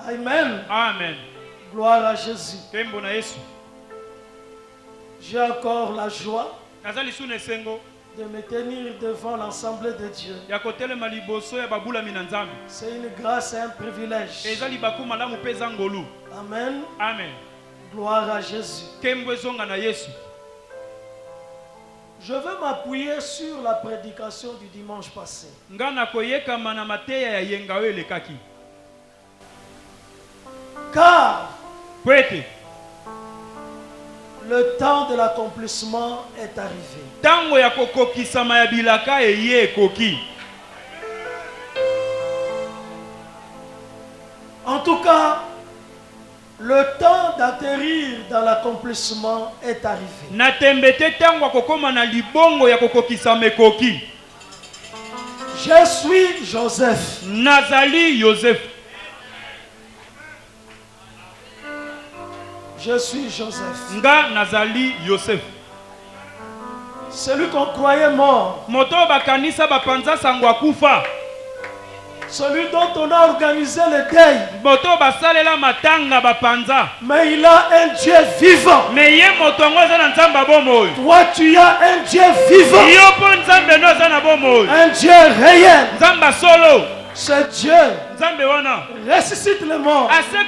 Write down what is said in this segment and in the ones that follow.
Amen. Amen. Gloire à Jésus. J'ai encore la joie de me tenir devant l'Assemblée de Dieu. C'est une grâce et un privilège. Amen. Amen. Gloire à Jésus. Je veux m'appuyer sur la prédication du dimanche passé. Car le temps de l'accomplissement est arrivé. En tout cas, le temps d'atterrir dans l'accomplissement est arrivé. Je suis Joseph. Nazali Joseph. Je suis Joseph. Nga Nazali Joseph. Celui qu'on croyait mort. Moto bakanisa bapanza sangwa kufa. Celui dont on a organisé le deuil. Moto basalela matanga bapanza. Mais il a un Dieu vivant. Mais ye moto ngo za na nzamba bomoy. Toi tu as un Dieu vivant. Yo po nzambe no za na bomoy. Un Dieu réel. Nzamba solo. Ce Dieu ressuscite les morts. Appelle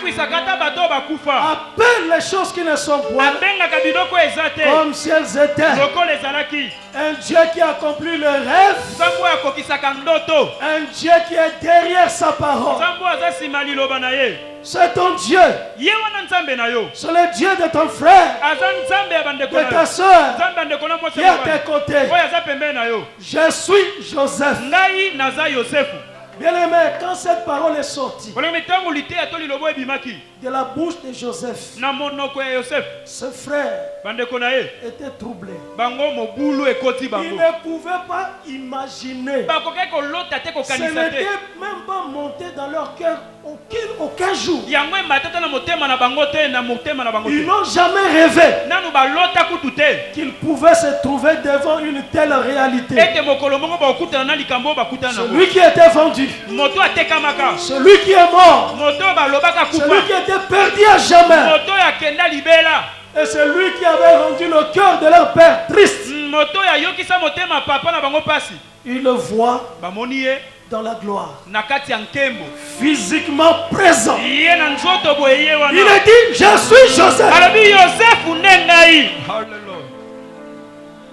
les choses qui ne sont point comme si elles étaient. Un Dieu qui accomplit le rêve. Un Dieu qui est derrière sa parole. C'est ton Dieu. C'est le Dieu de ton frère, de ta soeur, qui est à tes côtés. Je suis Joseph. Bien-aimé, quand cette parole est sortie de la bouche de Joseph, ce frère était troublé. Il ne pouvait pas imaginer. Ce n'était même pas monté dans leur cœur aucun jour. Ils n'ont jamais rêvé qu'ils pouvaient se trouver devant une telle réalité. Celui qui était vendu, celui qui est mort, celui qui était perdu à jamais, et celui qui avait rendu le cœur de leur père triste, il le voit dans la gloire, physiquement présent. Il a dit, je suis Joseph.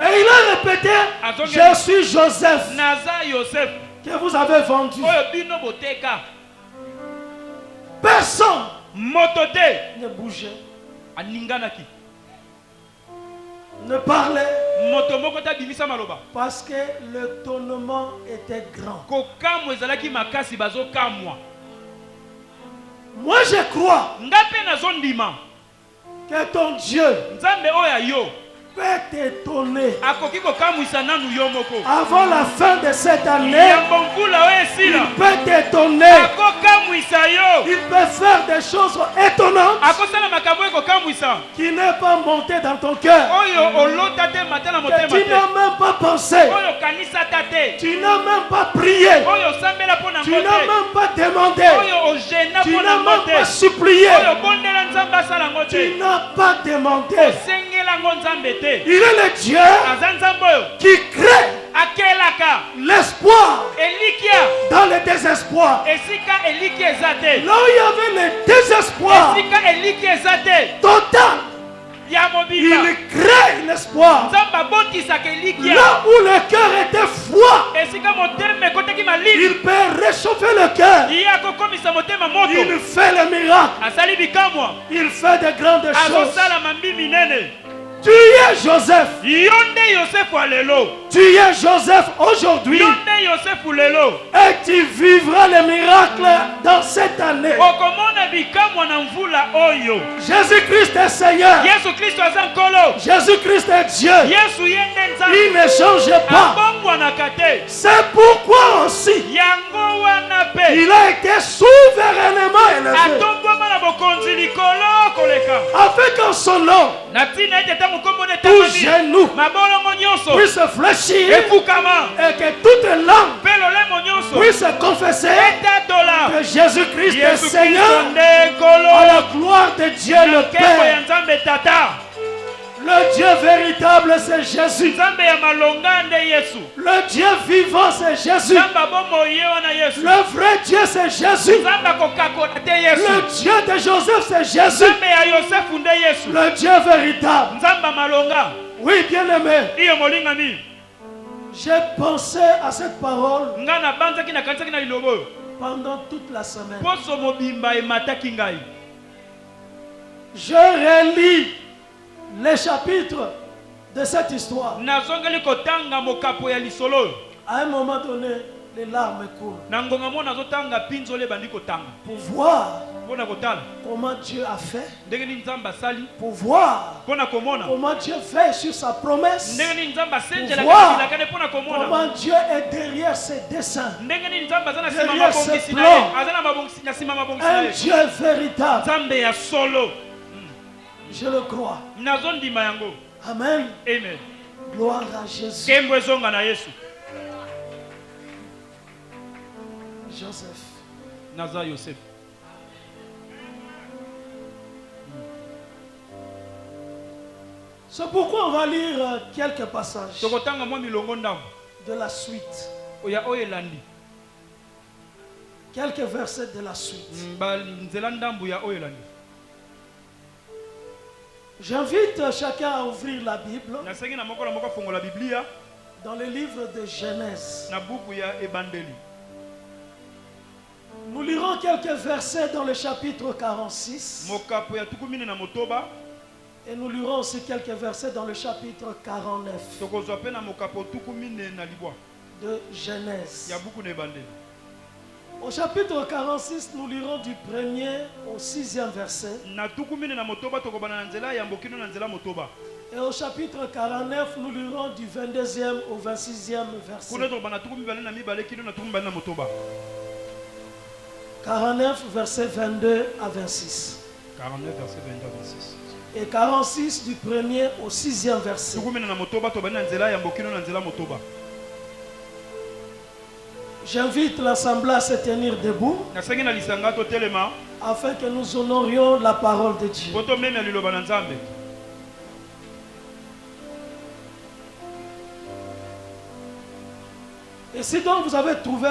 Et il a répété, je suis Joseph que vous avez vendu. Personne ne bougeait, ne parlait, parce que l'étonnement était grand. Moi je crois que ton Dieu peut t'étonner. Avant la fin de cette année, il peut t'étonner. Il peut faire des choses étonnantes qui n'est pas monté dans ton cœur, que tu n'as même pas pensé, tu n'as même pas prié, tu n'as même pas demandé, tu n'as même pas supplié, tu n'as pas demandé. Il est le Dieu qui crée l'espoir dans le désespoir. Là où il y avait le désespoir total, il crée l'espoir. Là où le cœur était froid, il peut réchauffer le cœur. Il fait le miracle. Il fait de grandes choses. Tu es Joseph. Tu es Joseph aujourd'hui. Et tu vivras les miracles dans cette année. Jésus-Christ est Seigneur. Jésus-Christ est Dieu. Il ne change pas. C'est pourquoi aussi il a été souverainement élevé, afin qu'en son nom tout genou puisse fléchir et que toute langue puisse confesser que que Jésus-Christ est Seigneur, à la gloire de Dieu le Père. Le Dieu véritable, c'est Jésus. Le Dieu vivant, c'est Jésus. Le vrai Dieu, c'est Jésus. Le Dieu de Joseph, c'est Jésus. Le Dieu véritable. Oui, bien-aimé. J'ai pensé à cette parole pendant toute la semaine. Je relis les chapitres de cette histoire. À un moment donné, les larmes coulent. Pour voir comment Dieu a fait. Pour voir comment Dieu fait sur sa promesse. Pour voir comment Dieu est derrière ses desseins. Derrière ses plans. Un Dieu véritable. Je le crois. Amen. Amen. Gloire à Jésus. Joseph. C'est pourquoi on va lire quelques passages de la suite. Quelques versets de la suite. J'invite chacun à ouvrir la Bible dans le livre de Genèse. Nous lirons quelques versets dans le chapitre 46. Et nous lirons aussi quelques versets dans le chapitre 49 de Genèse. Au chapitre 46, nous lirons du 1er au 6e verset. Et au chapitre 49, nous lirons du 22e au 26e verset. 49, verset 22 à 26. 49, verset 22 à 26. Et 46 du 1er au 6e verset. J'invite l'Assemblée à se tenir debout afin que nous honorions la parole de Dieu. Et si donc vous avez trouvé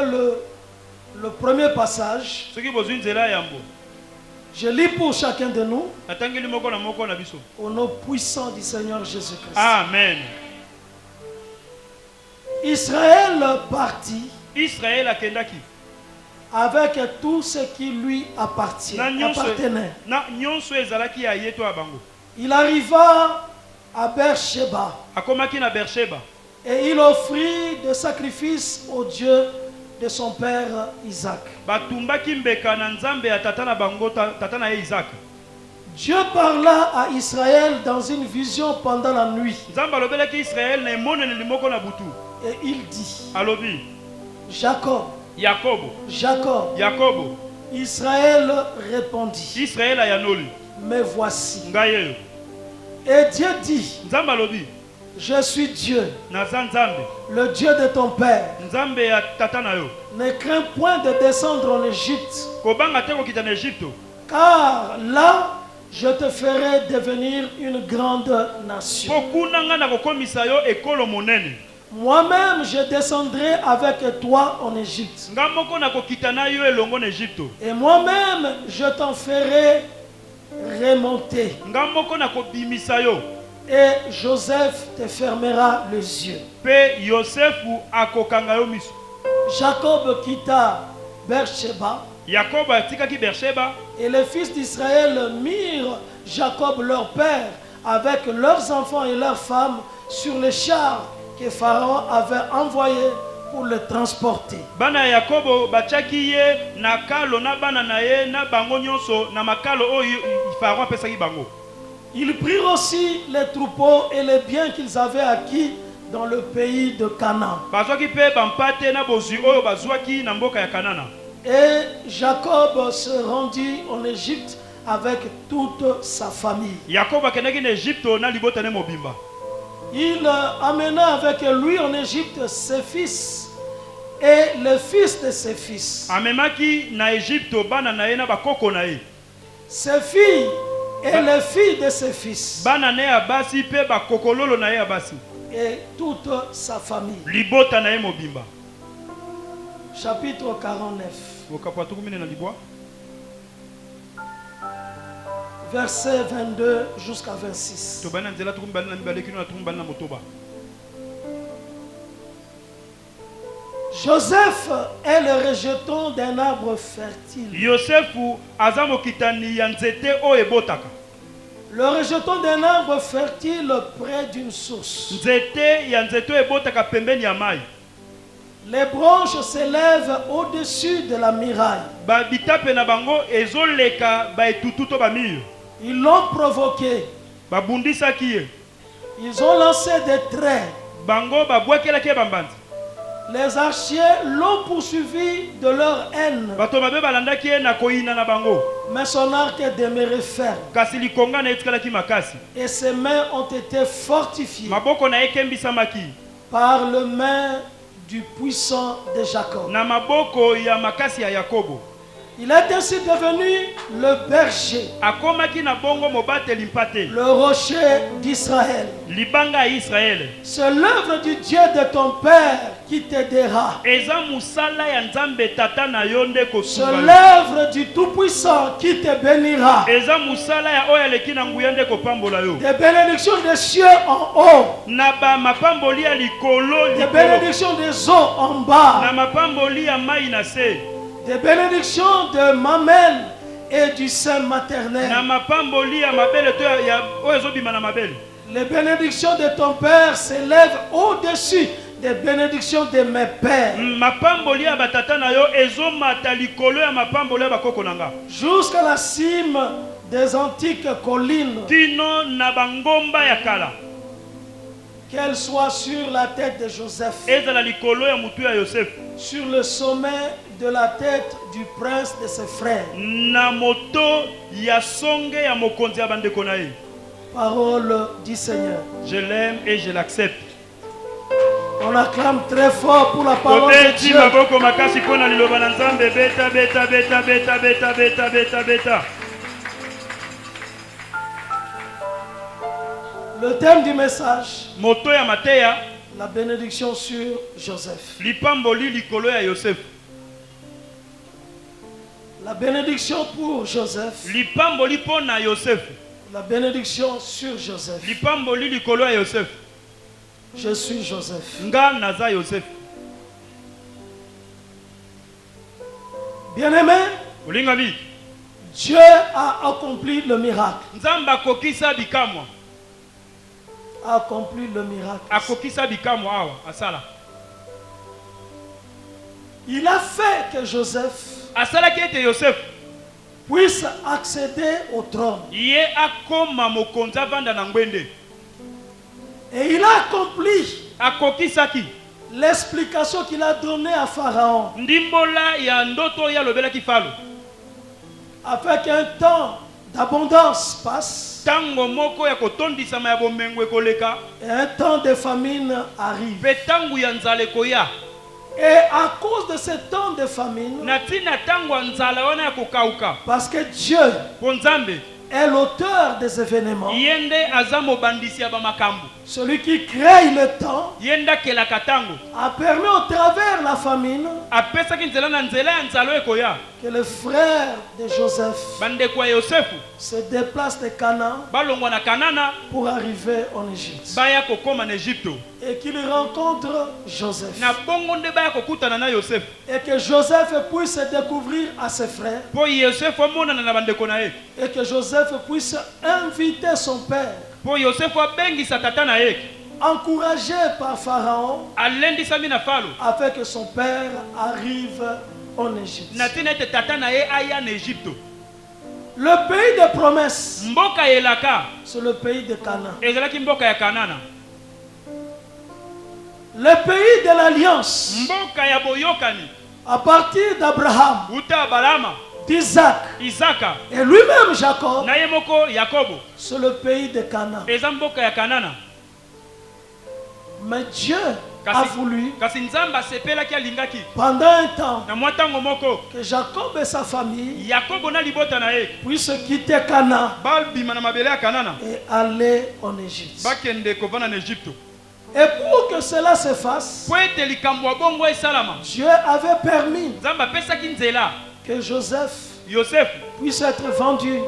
le premier passage, je lis pour chacun de nous au nom puissant du Seigneur Jésus-Christ. Amen. Israël partit avec tout ce qui lui appartenait. Il arriva à Beersheba et il offrit des sacrifices au Dieu de son père Isaac. Dieu parla à Israël dans une vision pendant la nuit. Et il dit: Jacob. Jacob. Israël répondit: Me voici. Et Dieu dit: Je suis Dieu, le Dieu de ton père. Ne crains point de descendre en Égypte, car là je te ferai devenir une grande nation. Moi-même je descendrai avec toi en Égypte. Et moi-même je t'en ferai remonter. Et Joseph te fermera les yeux. Jacob quitta Beersheba. Et les fils d'Israël mirent Jacob leur père avec leurs enfants et leurs femmes sur les chars que Pharaon avait envoyés pour le transporter. Ils prirent aussi les troupeaux et les biens qu'ils avaient acquis dans le pays de Canaan. Et Jacob se rendit en Égypte avec toute sa famille. Il amena avec lui en Égypte ses fils et le fils de ses fils. Amemaki na Egypte bana na yena bakoko na ye. Ses filles et les filles de ses fils. Bana na ya basi pe bakokololo na ye basi. Et toute sa famille. Libota na ye mobimba. Chapitre 49. Verset 22 jusqu'à 26. Joseph est le rejeton d'un arbre fertile. Le rejeton d'un arbre fertile près d'une source. Les branches s'élèvent au-dessus de la muraille. Ils l'ont provoqué. Ils ont lancé des traits. Les archers l'ont poursuivi de leur haine. Mais son arc est demeuré ferme. Et ses mains ont été fortifiées par le main du puissant de Jacob. Il est ainsi devenu le berger, le rocher d'Israël. C'est l'œuvre du Dieu de ton père qui t'aidera. C'est l'œuvre du Tout-Puissant qui te bénira. Des bénédictions des cieux en haut, des bénédictions des eaux en bas, des bénédictions de mamelle et du sein maternel. Les bénédictions de ton père s'élèvent au-dessus des bénédictions de mes pères. Jusqu'à la cime des antiques collines. Qu'elle soit sur la tête de Joseph, sur le sommet de la tête du prince de ses frères. Parole du Seigneur. Je l'aime et je l'accepte. On acclame très fort pour la parole de Dieu. Le thème du message, la bénédiction sur Joseph. La bénédiction pour Joseph. La bénédiction sur Joseph. Je suis Joseph. Bien-aimé, Dieu a accompli le miracle. A accompli le miracle. Il a fait que Joseph puisse accéder au trône. Et il a accompli l'explication qu'il a donnée à Pharaon, afin qu'un temps d'abondance passe et un temps de famine arrive. Et à cause de ce temps de famine, parce que Dieu est l'auteur des événements, celui qui crée le temps, a permis au travers la famine que le frère de Joseph se déplace de Canaan pour arriver en Égypte. Et qu'il rencontre Joseph. Et que Joseph puisse découvrir à ses frères. Et que Joseph puisse inviter son père, encouragé par Pharaon, afin que son père arrive en Égypte. Le pays de promesse, c'est le pays de Canaan. Le pays de l'alliance, à partir d'Abraham, d'Isaac et lui-même Jacob, c'est le pays de Canaan. Mais Dieu a voulu pendant un temps que Jacob et sa famille puissent quitter Canaan et aller en Égypte. Et pour que cela se fasse, Dieu avait permis que Joseph puisse être vendu.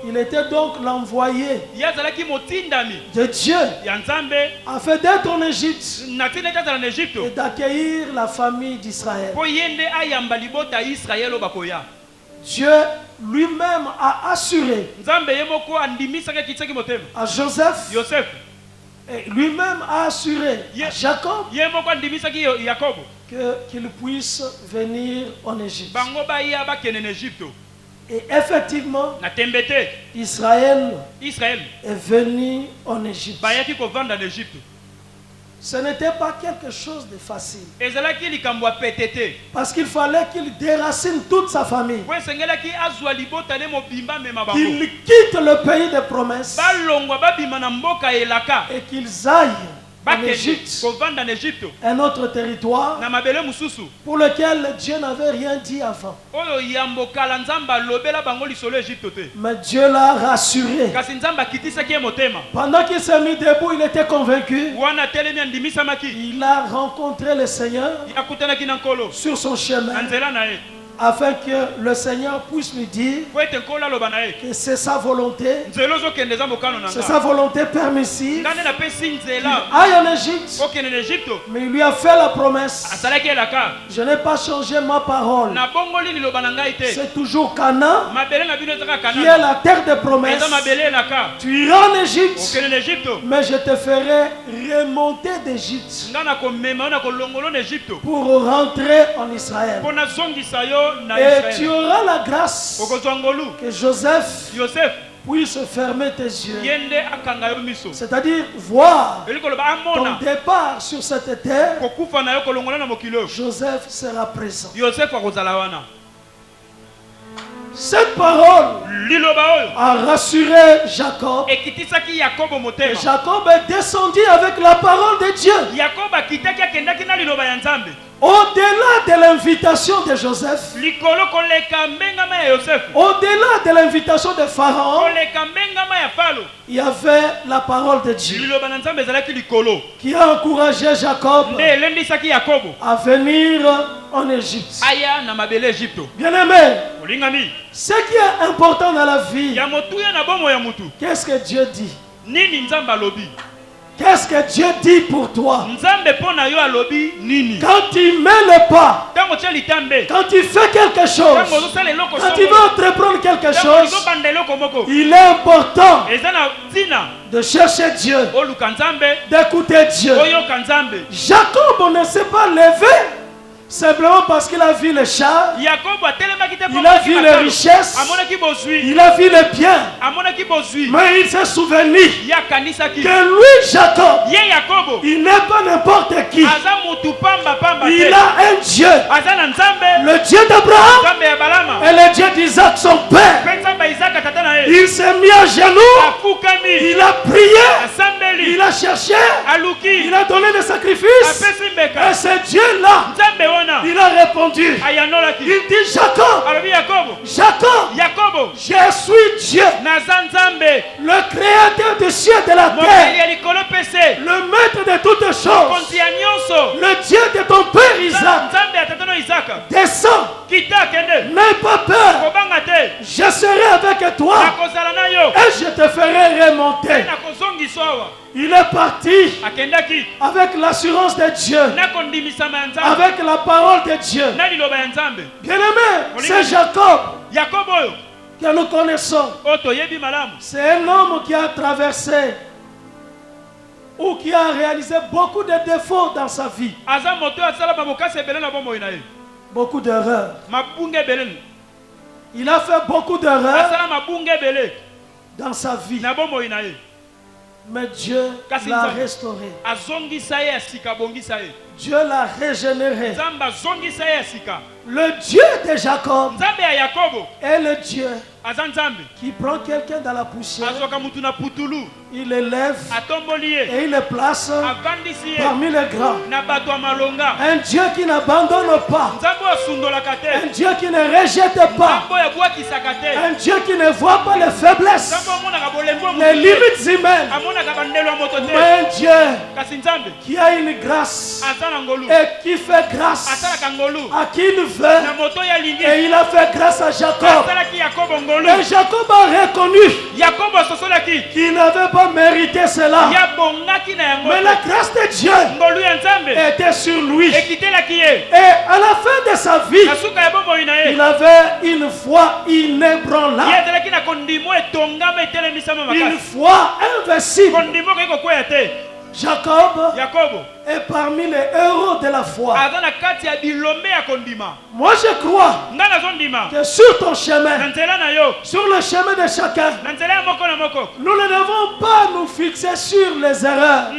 Il était donc l'envoyé de Dieu afin d'être en Égypte et d'accueillir la famille d'Israël. Dieu lui-même a assuré à Joseph et lui-même a assuré à Jacob qu'il puisse venir en Égypte. Et effectivement, Israël est venu en Égypte. Ce n'était pas quelque chose de facile. Parce qu'il fallait qu'il déracine toute sa famille. Qu'il quitte le pays des promesses. Et qu'ils aillent en Égypte, un autre territoire pour lequel Dieu n'avait rien dit avant. Mais Dieu l'a rassuré. Pendant qu'il s'est mis debout, il était convaincu. Il a rencontré le Seigneur sur son chemin, afin que le Seigneur puisse lui dire que c'est sa volonté, c'est sa volonté permissive qu'il aille en Égypte. Mais il lui a fait la promesse: je n'ai pas changé ma parole. C'est toujours Canaan qui est la terre des promesses. Tu iras en Égypte, mais je te ferai remonter d'Égypte pour rentrer en Israël. Et tu auras la grâce que Joseph puisse fermer tes yeux, c'est-à-dire voir ton départ sur cette terre. Joseph sera présent. Cette parole a rassuré Jacob. Et Jacob est descendu avec la parole de Dieu. Au-delà de l'invitation de Joseph, au-delà de l'invitation de Pharaon, il y avait la parole de Dieu qui a encouragé Jacob à venir en Égypte. Bien-aimé, ce qui est important dans la vie, qu'est-ce que Dieu dit? Qu'est-ce que Dieu dit pour toi? Quand tu mets le pas, quand tu fais quelque chose, quand tu veux entreprendre quelque chose, il est important de chercher Dieu, d'écouter Dieu. Jacob ne s'est pas levé simplement parce qu'il a vu les chars, il a vu les richesses, il a vu les biens, mais il s'est souvenu que lui, Jacob, il n'est pas n'importe qui. Il a un Dieu, le Dieu d'Abraham et le Dieu d'Isaac, son père. Il s'est mis à genoux, il a prié, il a cherché, il a donné des sacrifices, et ce Dieu-là, il a répondu. Il dit: Jacob, je suis Dieu, le créateur des cieux et de la terre, le maître de toutes choses, le Dieu de ton père Isaac. Descends, n'aie pas peur, je serai avec toi et je te ferai remonter. Il est parti avec l'assurance de Dieu, avec la parole de Dieu. Bien-aimé, c'est Jacob que nous connaissons. C'est un homme qui a traversé ou qui a réalisé beaucoup de défauts dans sa vie, beaucoup d'erreurs. Il a fait beaucoup d'erreurs dans sa vie. Mais Dieu l'a restauré. Dieu l'a régénéré. Le Dieu de Jacob est le Dieu qui prend quelqu'un dans la poussière, il l'élève et il le place parmi les grands. Un Dieu qui n'abandonne pas, un Dieu qui ne rejette pas, un Dieu qui ne voit pas les faiblesses, les limites humaines, mais un Dieu qui a une grâce et qui fait grâce à qui il veut, et il a fait grâce à Jacob. Et Jacob a reconnu qu'il n'avait pas mérité cela, mais la grâce de Dieu était sur lui. Et à la fin de sa vie, il avait une foi inébranlable, une foi invincible. Jacob est parmi les héros de la foi. Moi je crois que sur ton chemin, sur le chemin de chacun, nous ne devons pas nous fixer sur les erreurs,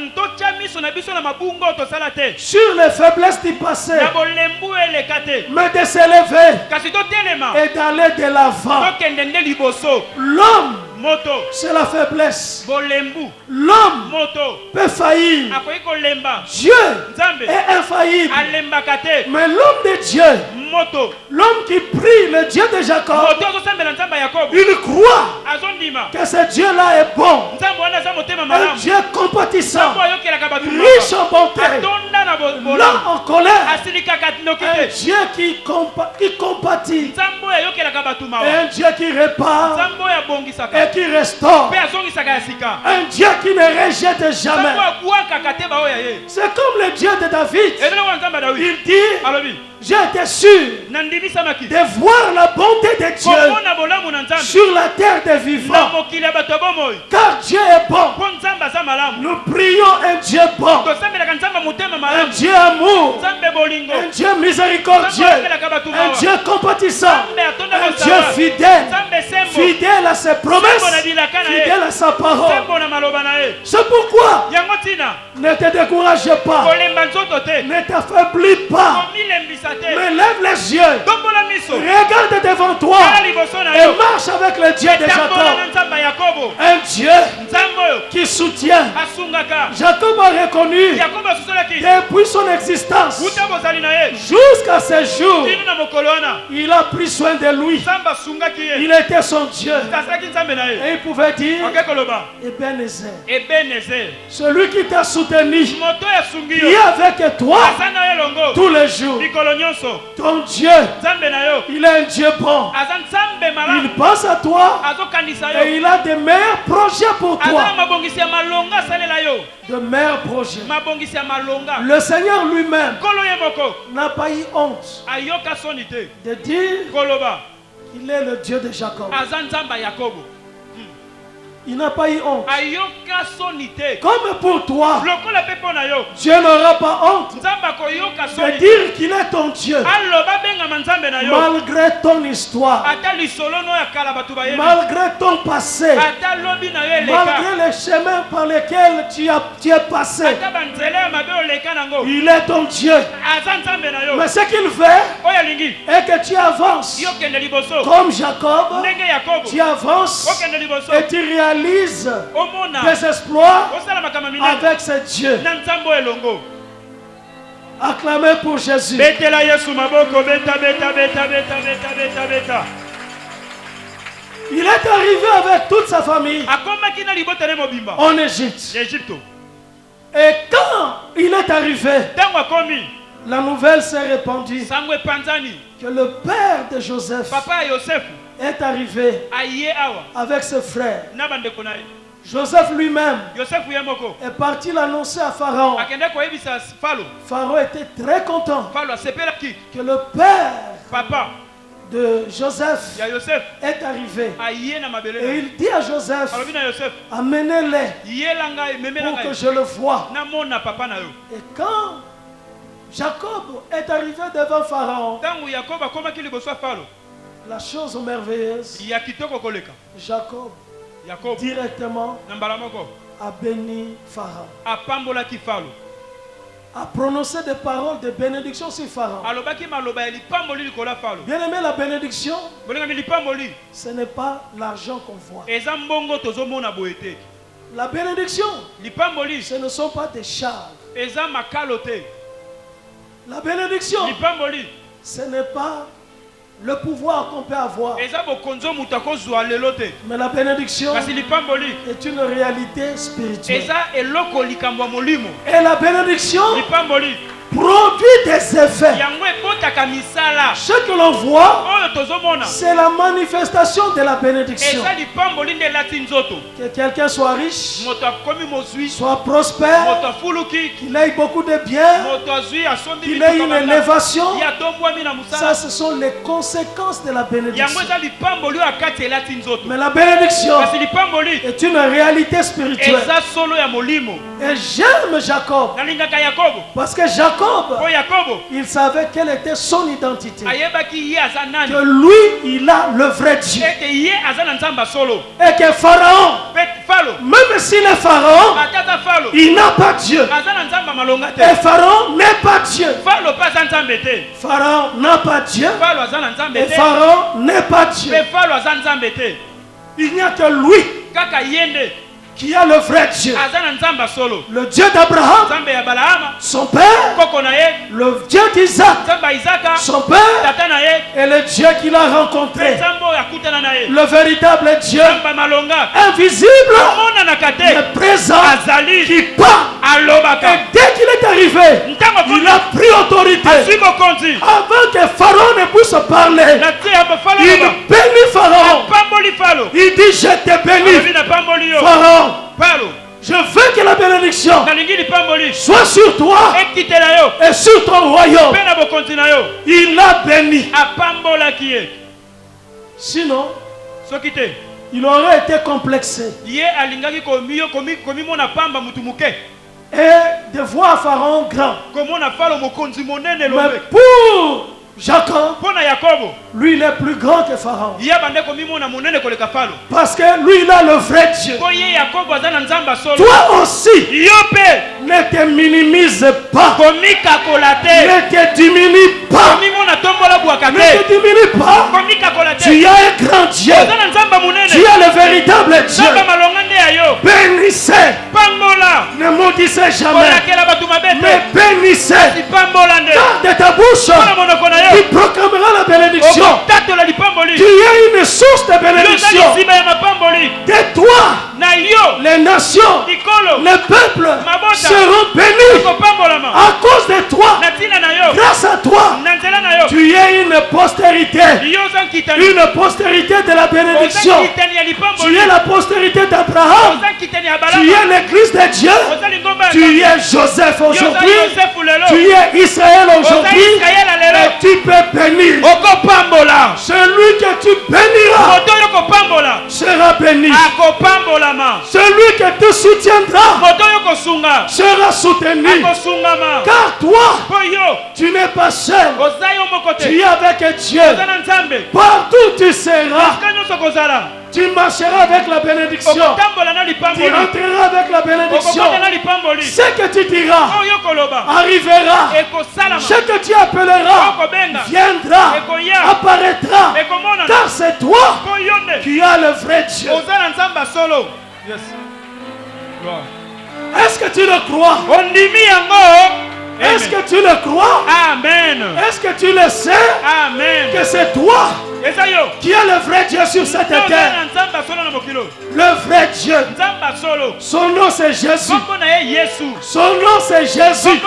sur les faiblesses du passé, mais de s'élever et d'aller de l'avant. L'homme, c'est la faiblesse. L'homme peut faillir. Dieu est infaillible. Mais l'homme de Dieu, l'homme qui prie le Dieu de Jacob, il croit que ce Dieu-là est bon. Un Dieu compatissant, riche en bonté, lent en colère. Un Dieu qui compatit. Un Dieu qui répare et qui restaure. Un Dieu qui ne rejette jamais. C'est comme le Dieu de David. Il dit, j'ai été sûr de voir la bonté de Dieu sur la terre des vivants. Car Dieu est bon. Nous prions un Dieu bon, un Dieu amour, un Dieu miséricordieux, un Dieu compatissant, un Dieu fidèle, fidèle à ses promesses, fidèle à sa parole. C'est pourquoi ne te décourage pas, ne t'affaiblis pas, mais lève les yeux, regarde devant toi et marche avec le Dieu de Jacob. Un Dieu qui soutient. Jacob a reconnu depuis son existence jusqu'à ce jour, il a pris soin de lui. Il était son Dieu. Et il pouvait dire, Ebenezer, celui qui t'a soutenu, qui est avec toi tous les jours. Ton Dieu, il est un Dieu bon. Il pense à toi et il a de meilleurs projets pour toi. De meilleurs projets. Le Seigneur lui-même n'a pas eu honte de dire qu'il est le Dieu de Jacob. Il n'a pas eu honte. Comme pour toi, Dieu n'aura pas honte de dire qu'il est ton Dieu. Malgré ton histoire, malgré ton passé, malgré les chemins par lesquels tu es passé, il est ton Dieu. Mais ce qu'il veut est que tu avances. Comme Jacob, tu avances et tu réalises des exploits avec ce Dieu. Acclamez pour Jésus. Il est arrivé avec toute sa famille en Égypte. Et quand il est arrivé, la nouvelle s'est répandue que le père de Joseph est arrivé avec ses frères. Joseph lui-même est parti l'annoncer à Pharaon. Pharaon était très content que le père de Joseph est arrivé. Et il dit à Joseph, amenez-les pour que je le voie. Et quand Jacob est arrivé devant Pharaon, la chose merveilleuse, Jacob directement a béni Pharaon, a prononcé des paroles de bénédiction sur Pharaon. Bien aimé, la bénédiction, ce n'est pas l'argent qu'on voit. La bénédiction, ce ne sont pas des chars. La bénédiction, ce n'est pas le pouvoir qu'on peut avoir. Mais la bénédiction est une réalité spirituelle. Et la bénédiction produit des effets. Ce que l'on voit, c'est la manifestation de la bénédiction. Que quelqu'un soit riche, soit prospère, qu'il ait beaucoup de biens, qu'il ait une élévation. Ça, ce sont les conséquences de la bénédiction. Mais la bénédiction est une réalité spirituelle. Et j'aime Jacob, parce que Jacob, il savait quelle était son identité. Que lui, il a le vrai Dieu. Et que Pharaon, même s'il est Pharaon, il n'a pas Dieu. Et Pharaon n'est pas Dieu. Pharaon n'a pas Dieu. Et Pharaon n'est pas Dieu. Il n'y a que lui qui a le vrai Dieu. Le Dieu d'Abraham, son père, le Dieu d'Isaac, son père, et le Dieu qu'il a rencontré, le véritable Dieu, invisible, mais présent, qui part. Et dès qu'il est arrivé, il a pris autorité. Avant que Pharaon ne puisse parler, il bénit Pharaon. Il dit: je te bénis, Pharaon. Je veux que la bénédiction soit sur toi et sur ton royaume. Il l'a béni. Sinon, il aurait été complexé. Et de voir Pharaon grand. Mais pour Jacob, lui il est plus grand que Pharaon. Parce que lui il a le vrai Dieu. Toi aussi, ne te minimise pas. Ne te diminue pas. Ne te diminue pas. Tu as un grand Dieu. Tu as le véritable Dieu. Bénissez. Ne maudissez jamais. Mais bénissez. Garde ta bouche. Tu proclameras la bénédiction. Tu es une source de bénédiction. Tais-toi. Les nations, les peuples seront bénis à cause de toi. Grâce à toi, tu es une postérité. Une postérité de la bénédiction. Tu es la postérité d'Abraham. Tu es l'église de Dieu. Tu es Joseph aujourd'hui. Tu es Israël aujourd'hui. Et tu peux bénir. Celui que tu béniras sera béni. Celui que tu soutiendras sera soutenu. Car toi, tu n'es pas seul. Tu es avec Dieu. Partout tu seras. Tu marcheras avec la bénédiction. Tu entreras avec la bénédiction. Ce que tu diras arrivera. Ce que tu appelleras viendra, apparaîtra. Car c'est toi qui as le vrai Dieu. Est-ce que tu le crois? Est-ce que tu le crois? Amen. Est-ce que tu le sais? Amen. Que c'est toi qui as le vrai Dieu sur cette terre. Le vrai Dieu. Son nom c'est Jésus. Son nom c'est Jésus.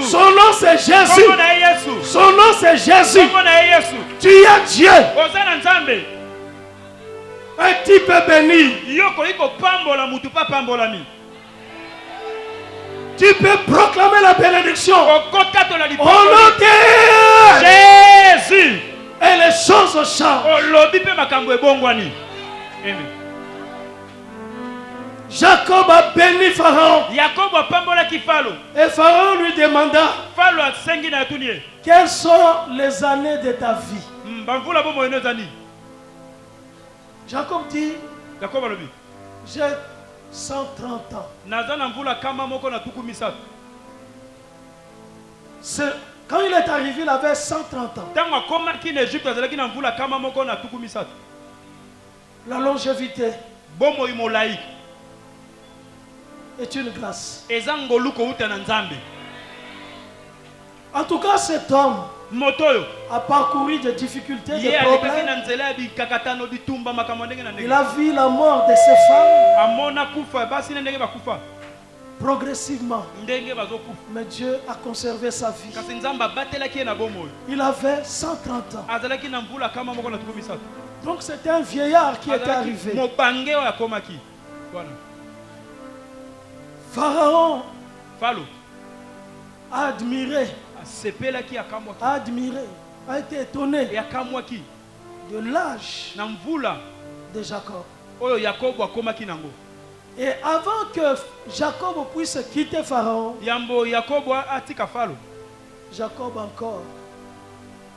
Son nom c'est Jésus. Son nom c'est Jésus. Tu as Dieu. Et tu peux bénir. Tu peux proclamer la bénédiction. Au nom de Jésus. Et les choses changent. Jacob a béni Pharaon. Et Pharaon lui demanda: quelles sont les années de ta vie? Jacob dit: j'ai 130 ans. Quand il est arrivé, il avait 130 ans. La longévité est une grâce. En tout cas, cet homme a parcouru des difficultés, des problèmes. Il a vu la mort de ses femmes progressivement. Mais Dieu a conservé sa vie. Il avait 130 ans. Donc c'était un vieillard qui était arrivé. Pharaon a admiré, a été étonné de l'âge de Jacob. Et avant que Jacob puisse quitter Pharaon, Jacob encore,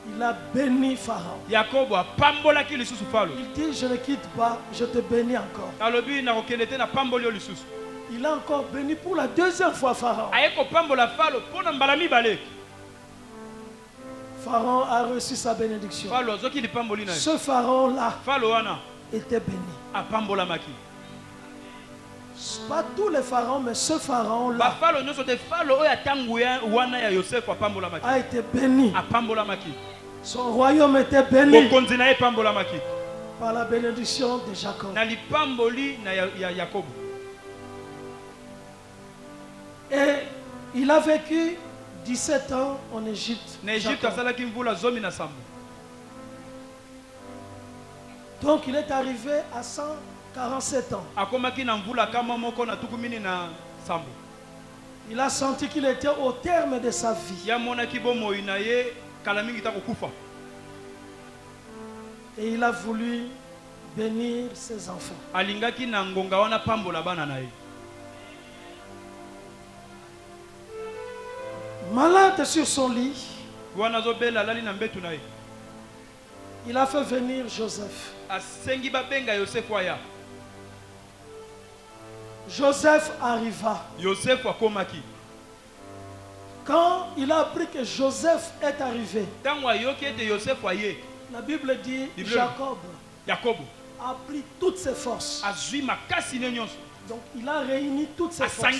il a béni Pharaon. Il dit, je ne quitte pas, je te bénis encore. Il a encore béni pour la deuxième fois Pharaon. Pharaon a reçu sa bénédiction. Ce Pharaon-là était béni. Pas tous les pharaons, mais ce pharaon-là a été béni. Son royaume était béni par la bénédiction de Jacob. Et il a vécu 17 ans en Égypte. Donc il est arrivé à 147 ans. Il a senti qu'il était au terme de sa vie. Et il a voulu bénir ses enfants. Malade sur son lit, il a fait venir Joseph. Joseph arriva. Quand il a appris que Joseph est arrivé, la Bible dit Jacob a pris toutes ses forces. Donc il a réuni toutes ses forces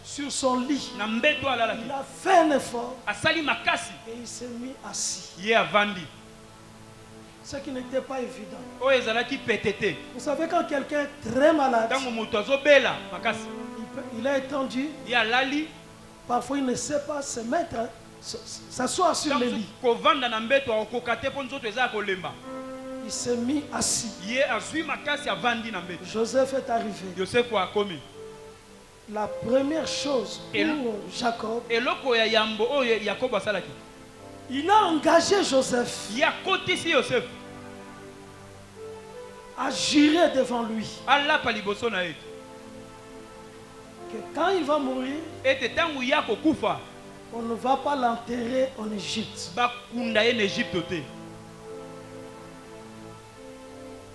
sur son lit. Il a fait un effort et il s'est mis assis. Ce qui n'était pas évident. Vous savez, quand quelqu'un est très malade, il est étendu. Parfois il ne sait pas se mettre, s'asseoir sur le lit. Il s'est mis assis. Joseph est arrivé. La première chose pour Jacob, il a engagé Joseph à jurer devant lui que quand il va mourir, on ne va pas l'enterrer en Égypte.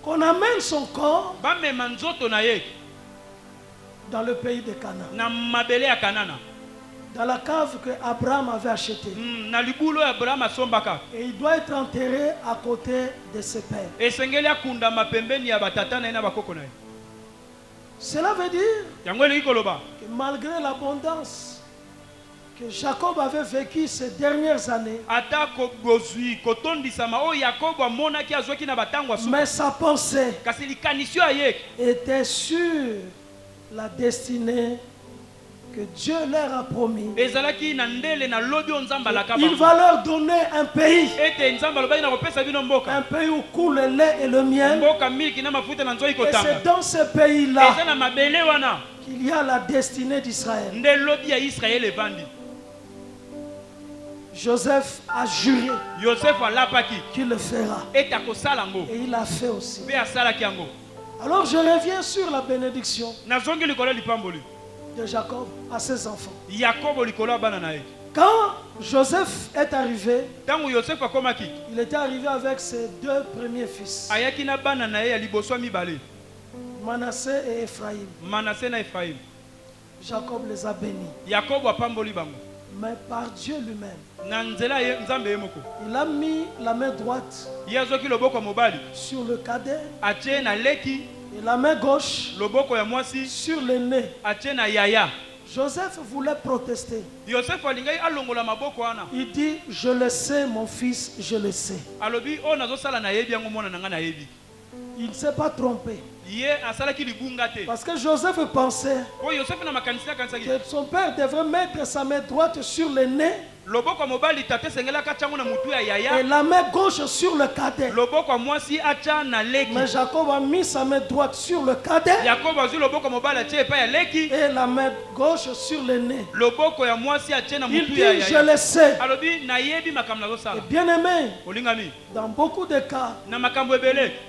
Qu'on amène son corps dans le pays de Canaan, dans la cave que Abraham avait achetée. Et il doit être enterré à côté de ses pères. Cela veut dire que malgré l'abondance que Jacob avait vécu ces dernières années, mais sa pensée était sur la destinée que Dieu leur a promis. Il va leur donner un pays. Un pays où coule le lait et le miel. Et c'est dans ce pays-là qu'il y a la destinée d'Israël. Joseph a juré qu'il le fera. Et il l'a fait aussi. Alors je reviens sur la bénédiction de Jacob à ses enfants. Quand Joseph est arrivé, il était arrivé avec ses deux premiers fils, Manassé et Ephraïm. Jacob les a bénis. mais par Dieu lui-même. Il a mis la main droite sur le cadet et la main gauche sur le nez. Joseph voulait protester. Il dit, je le sais, mon fils, je le sais. Il ne s'est pas trompé. Parce que Joseph pensait que son père devrait mettre sa main droite sur le nez et la main gauche sur le cadet. Mais Jacob a mis sa main droite sur le cadet et la main gauche sur le nez. Il dit, je le sais. Et bien aimé, dans beaucoup de cas,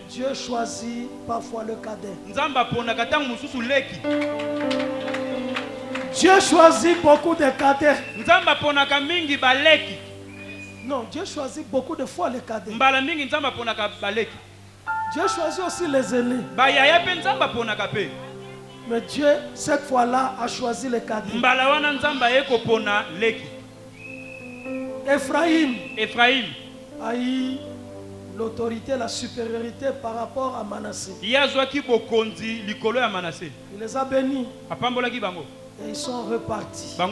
Dieu choisit parfois le cadet. Dieu choisit beaucoup de cadets. Non, Dieu choisit beaucoup de fois les cadets. Dieu choisit aussi les aînés. Mais Dieu, cette fois-là, a choisi les cadets. Ephraïm a eu l'autorité, la supériorité par rapport à Manassé. Il les a bénis. Et ils sont repartis. Il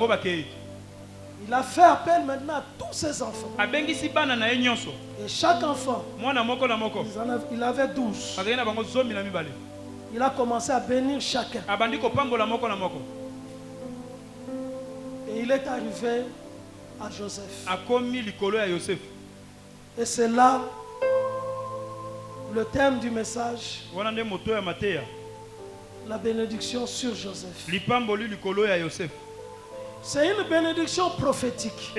a fait appel maintenant à tous ses enfants. Et chaque enfant, il avait 12. Il a commencé à bénir chacun. Et il est arrivé à Joseph. Et c'est là le thème du message. La bénédiction sur Joseph. C'est une bénédiction prophétique.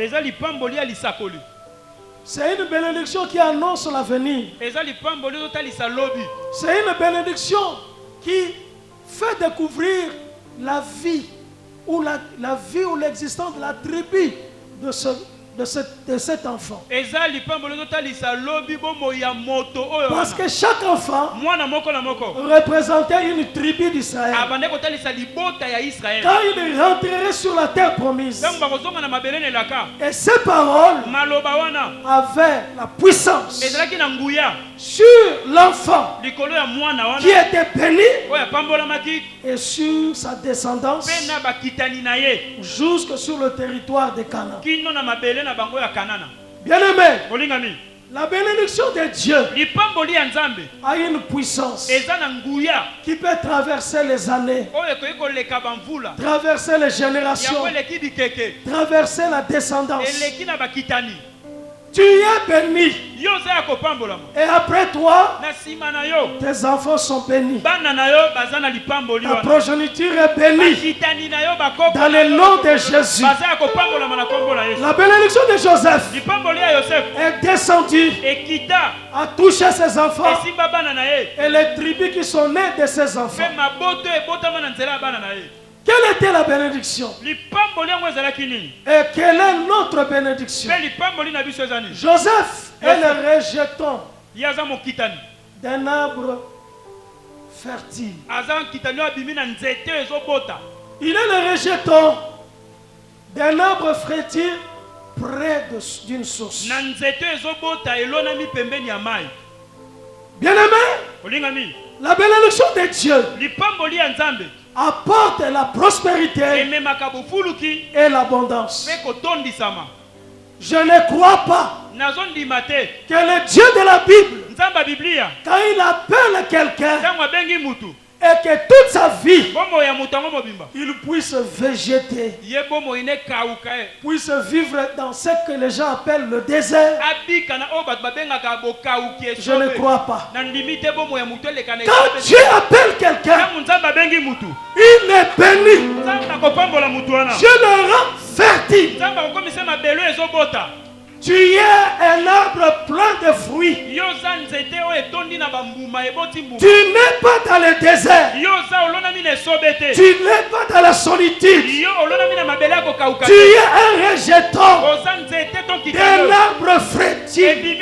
C'est une bénédiction qui annonce l'avenir. C'est une bénédiction qui fait découvrir la vie ou l'existence de la tribu de cet enfant. Parce que chaque enfant représentait une tribu d'Israël. Quand il rentrerait sur la terre promise, et ces paroles avaient la puissance sur l'enfant qui était béni et sur sa descendance jusque sur le territoire de Canaan. Bien aimé, la bénédiction de Dieu a une puissance qui peut traverser les années, traverser les générations, traverser la descendance. Tu es béni. Et après toi, tes enfants sont bénis. Ta progéniture est bénie. Dans le nom de Jésus. La bénédiction de Joseph est descendue, a touché ses enfants et les tribus qui sont nées de ses enfants. Quelle était la bénédiction? Et quelle est notre bénédiction? Joseph est le rejeton d'un arbre fertile. Il est le rejeton d'un arbre fertile près d'une source. Bien aimé, la bénédiction de Dieu apporte la prospérité et l'abondance. Je ne crois pas que le Dieu de la Bible, quand il appelle quelqu'un et que toute sa vie il puisse végéter, puisse vivre dans ce que les gens appellent le désert, je ne crois pas. Quand Dieu appelle quelqu'un, il est béni. Dieu le rend fertile. Tu es un arbre plein de fruits. Tu n'es pas dans le désert. Tu n'es pas dans la solitude. Tu es un rejeton d'un arbre fertile,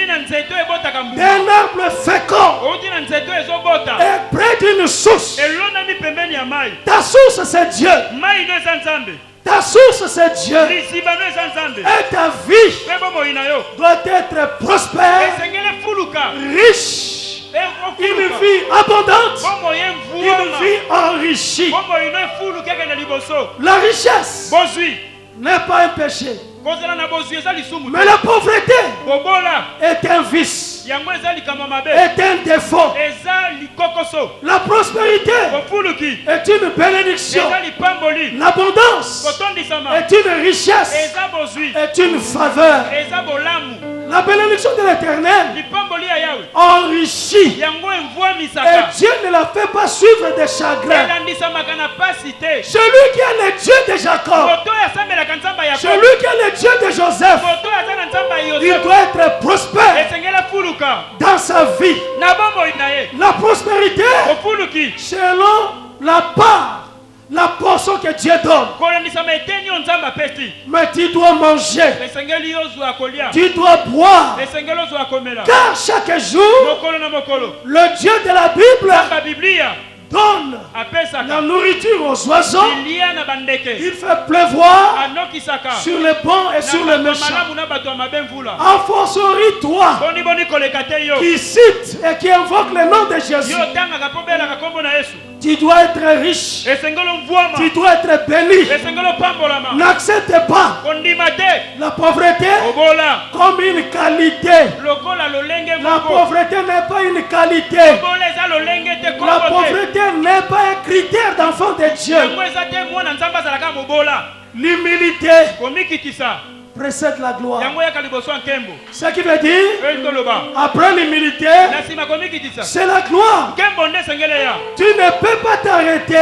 d'un arbre fécond et près d'une source. Ta source, c'est Dieu. Ta source c'est Dieu. Et ta vie doit être prospère, riche, une vie abondante, une vie enrichie. La richesse n'est pas un péché, mais la pauvreté est un vice, est un défaut. La prospérité est une bénédiction. L'abondance est une richesse, est une faveur. La bénédiction de l'Éternel enrichit. Et Dieu ne la fait pas suivre des chagrins. Celui qui est le Dieu de Jacob, celui qui est le Dieu de Joseph, il doit être prospère dans sa vie. La prospérité selon la part, la portion que Dieu donne. Mais tu dois manger, tu dois boire, car chaque jour le Dieu de la Bible donne la nourriture aux oiseaux. Il fait pleuvoir sur les bons et sur les méchants. En forcerie toi qui cite et qui invoque le nom de Jésus, tu dois être riche, tu dois être béni. N'accepte pas la pauvreté comme une qualité. La pauvreté n'est pas une qualité. La pauvreté n'est pas un critère d'enfant de Dieu. L'humilité précède la gloire. Ce qui veut dire, après l'humilité, c'est la gloire. Tu ne peux pas t'arrêter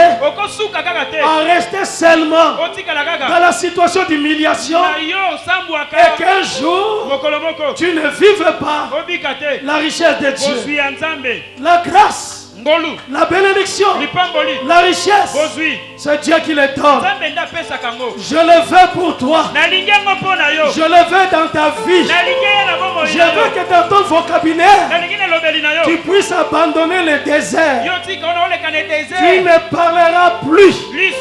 à rester seulement dans la situation d'humiliation et qu'un jour tu ne vives pas la richesse de Dieu. La grâce, la bénédiction, la richesse, c'est Dieu qui les donne. Je le veux pour toi. Je le veux dans ta vie. Je veux que dans ton vocabulaire, tu puisses abandonner le désert. Tu ne parleras plus. Et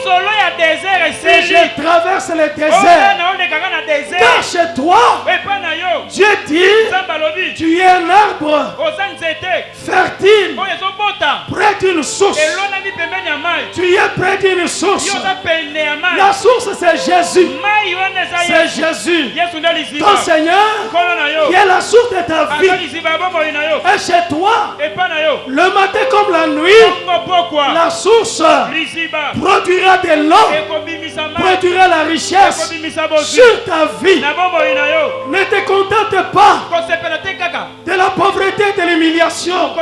je traverse le désert. Car chez toi, Dieu dit, tu es un arbre fertile, près d'une source. Tu es près d'une source. La source c'est Jésus. C'est Jésus, ton Seigneur, qui est la source de ta vie. Et chez toi, le matin comme la nuit, la source produira de l'eau, produira la richesse sur ta vie. Ne te contente pas de la pauvreté et de l'humiliation.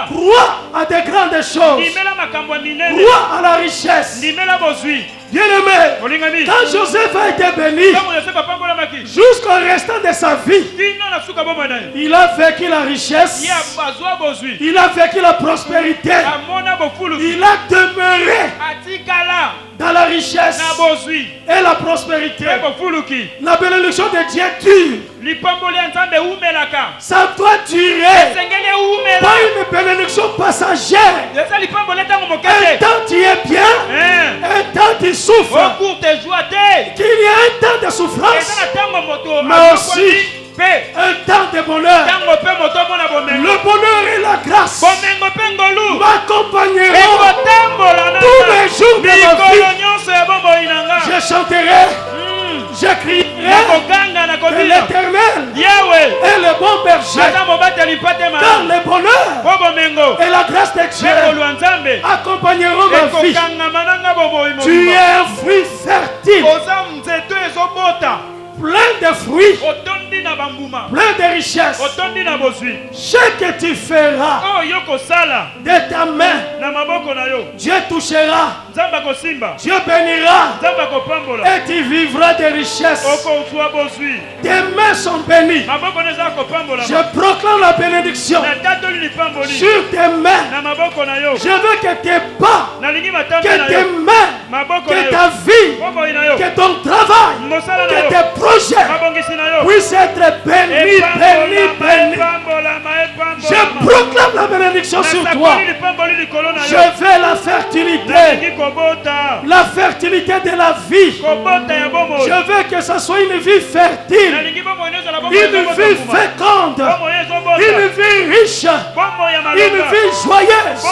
Crois à de grandes choses. Crois à la richesse. Bien-aimé, quand Joseph a été béni, jusqu'au restant de sa vie, il a vécu la richesse, il a vécu la prospérité, il a demeuré dans la richesse et la prospérité. La bénédiction de Dieu dure. Ça doit durer. Pas une bénédiction passagère. Un temps tu es bien, un temps tu souffres. Qu'il y a un temps de souffrance, mais aussi un temps de bonheur. Le bonheur et la grâce m'accompagneront tous les jours de ma vie. Je chanterai, je crierai de l'Éternel est le bon berger. Car le bonheur et la grâce de Dieu accompagneront ma vie. Tu es un fruit fertile, plein de fruits, plein de richesses. Ce que tu feras de ta main, Dieu touchera, Dieu bénira, et tu vivras de richesses. Tes mains sont bénies. Je proclame la bénédiction sur tes mains. Je veux que tes pas, que tes mains, que ta vie, que ton travail, que tes projets puissent être bénis, bénis, bénis. Je proclame la bénédiction sur toi. Je veux la fertilité. la fertilité de la vie. Je veux que ce soit une vie fertile, une vie féconde, une vie riche, une vie joyeuse,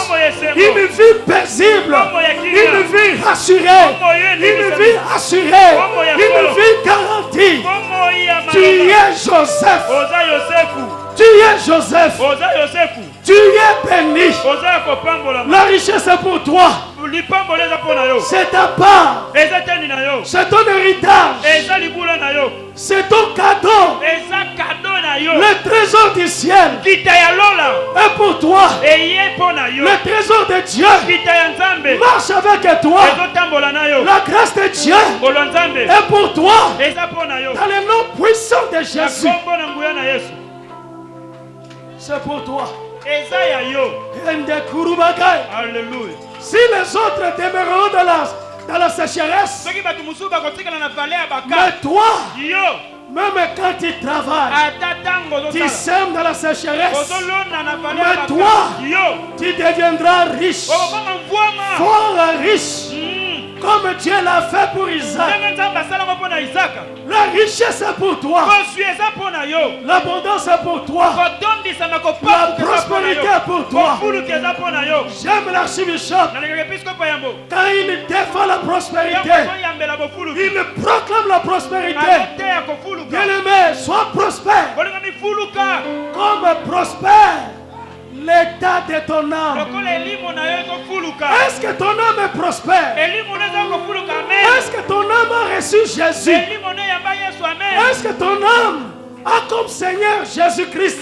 une vie paisible, une vie rassurée, une vie assurée, une vie garantie. Tu es Joseph. Tu es Joseph. Tu es béni. La richesse est pour toi. C'est ta part. C'est ton héritage. C'est ton cadeau. Le trésor du ciel est pour toi. Le trésor de Dieu marche avec toi. La grâce de Dieu est pour toi. Dans le nom puissant de Jésus. C'est pour toi. Alléluia. Si les autres demeureront dans la sécheresse, mais toi, même quand tu travailles, tu sèmes dans la sécheresse, mais toi, tu deviendras riche, fort riche, comme Dieu l'a fait pour Isaac. La richesse est pour toi. L'abondance est pour toi. La prospérité est pour toi. J'aime l'archibishop. Quand il défend la prospérité, il proclame la prospérité. Bien-aimé, sois prospère. Comme prospère l'état de ton âme. Est-ce que ton âme est prospère? Est-ce que ton âme a reçu Jésus? Est-ce que ton âme a comme Seigneur Jésus-Christ?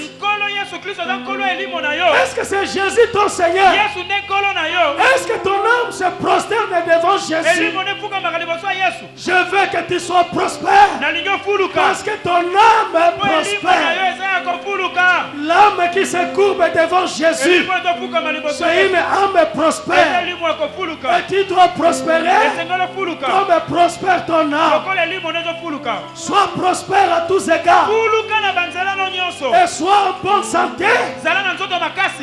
Est-ce que c'est Jésus ton Seigneur? Est-ce que ton âme se prosterne devant Jésus? Je veux que tu sois prospère, parce que ton âme est prospère. L'âme qui se courbe devant Jésus, c'est une âme prospère. Et tu dois prospérer comme prospère ton âme. Sois prospère à tous égards. Et sois en bonne santé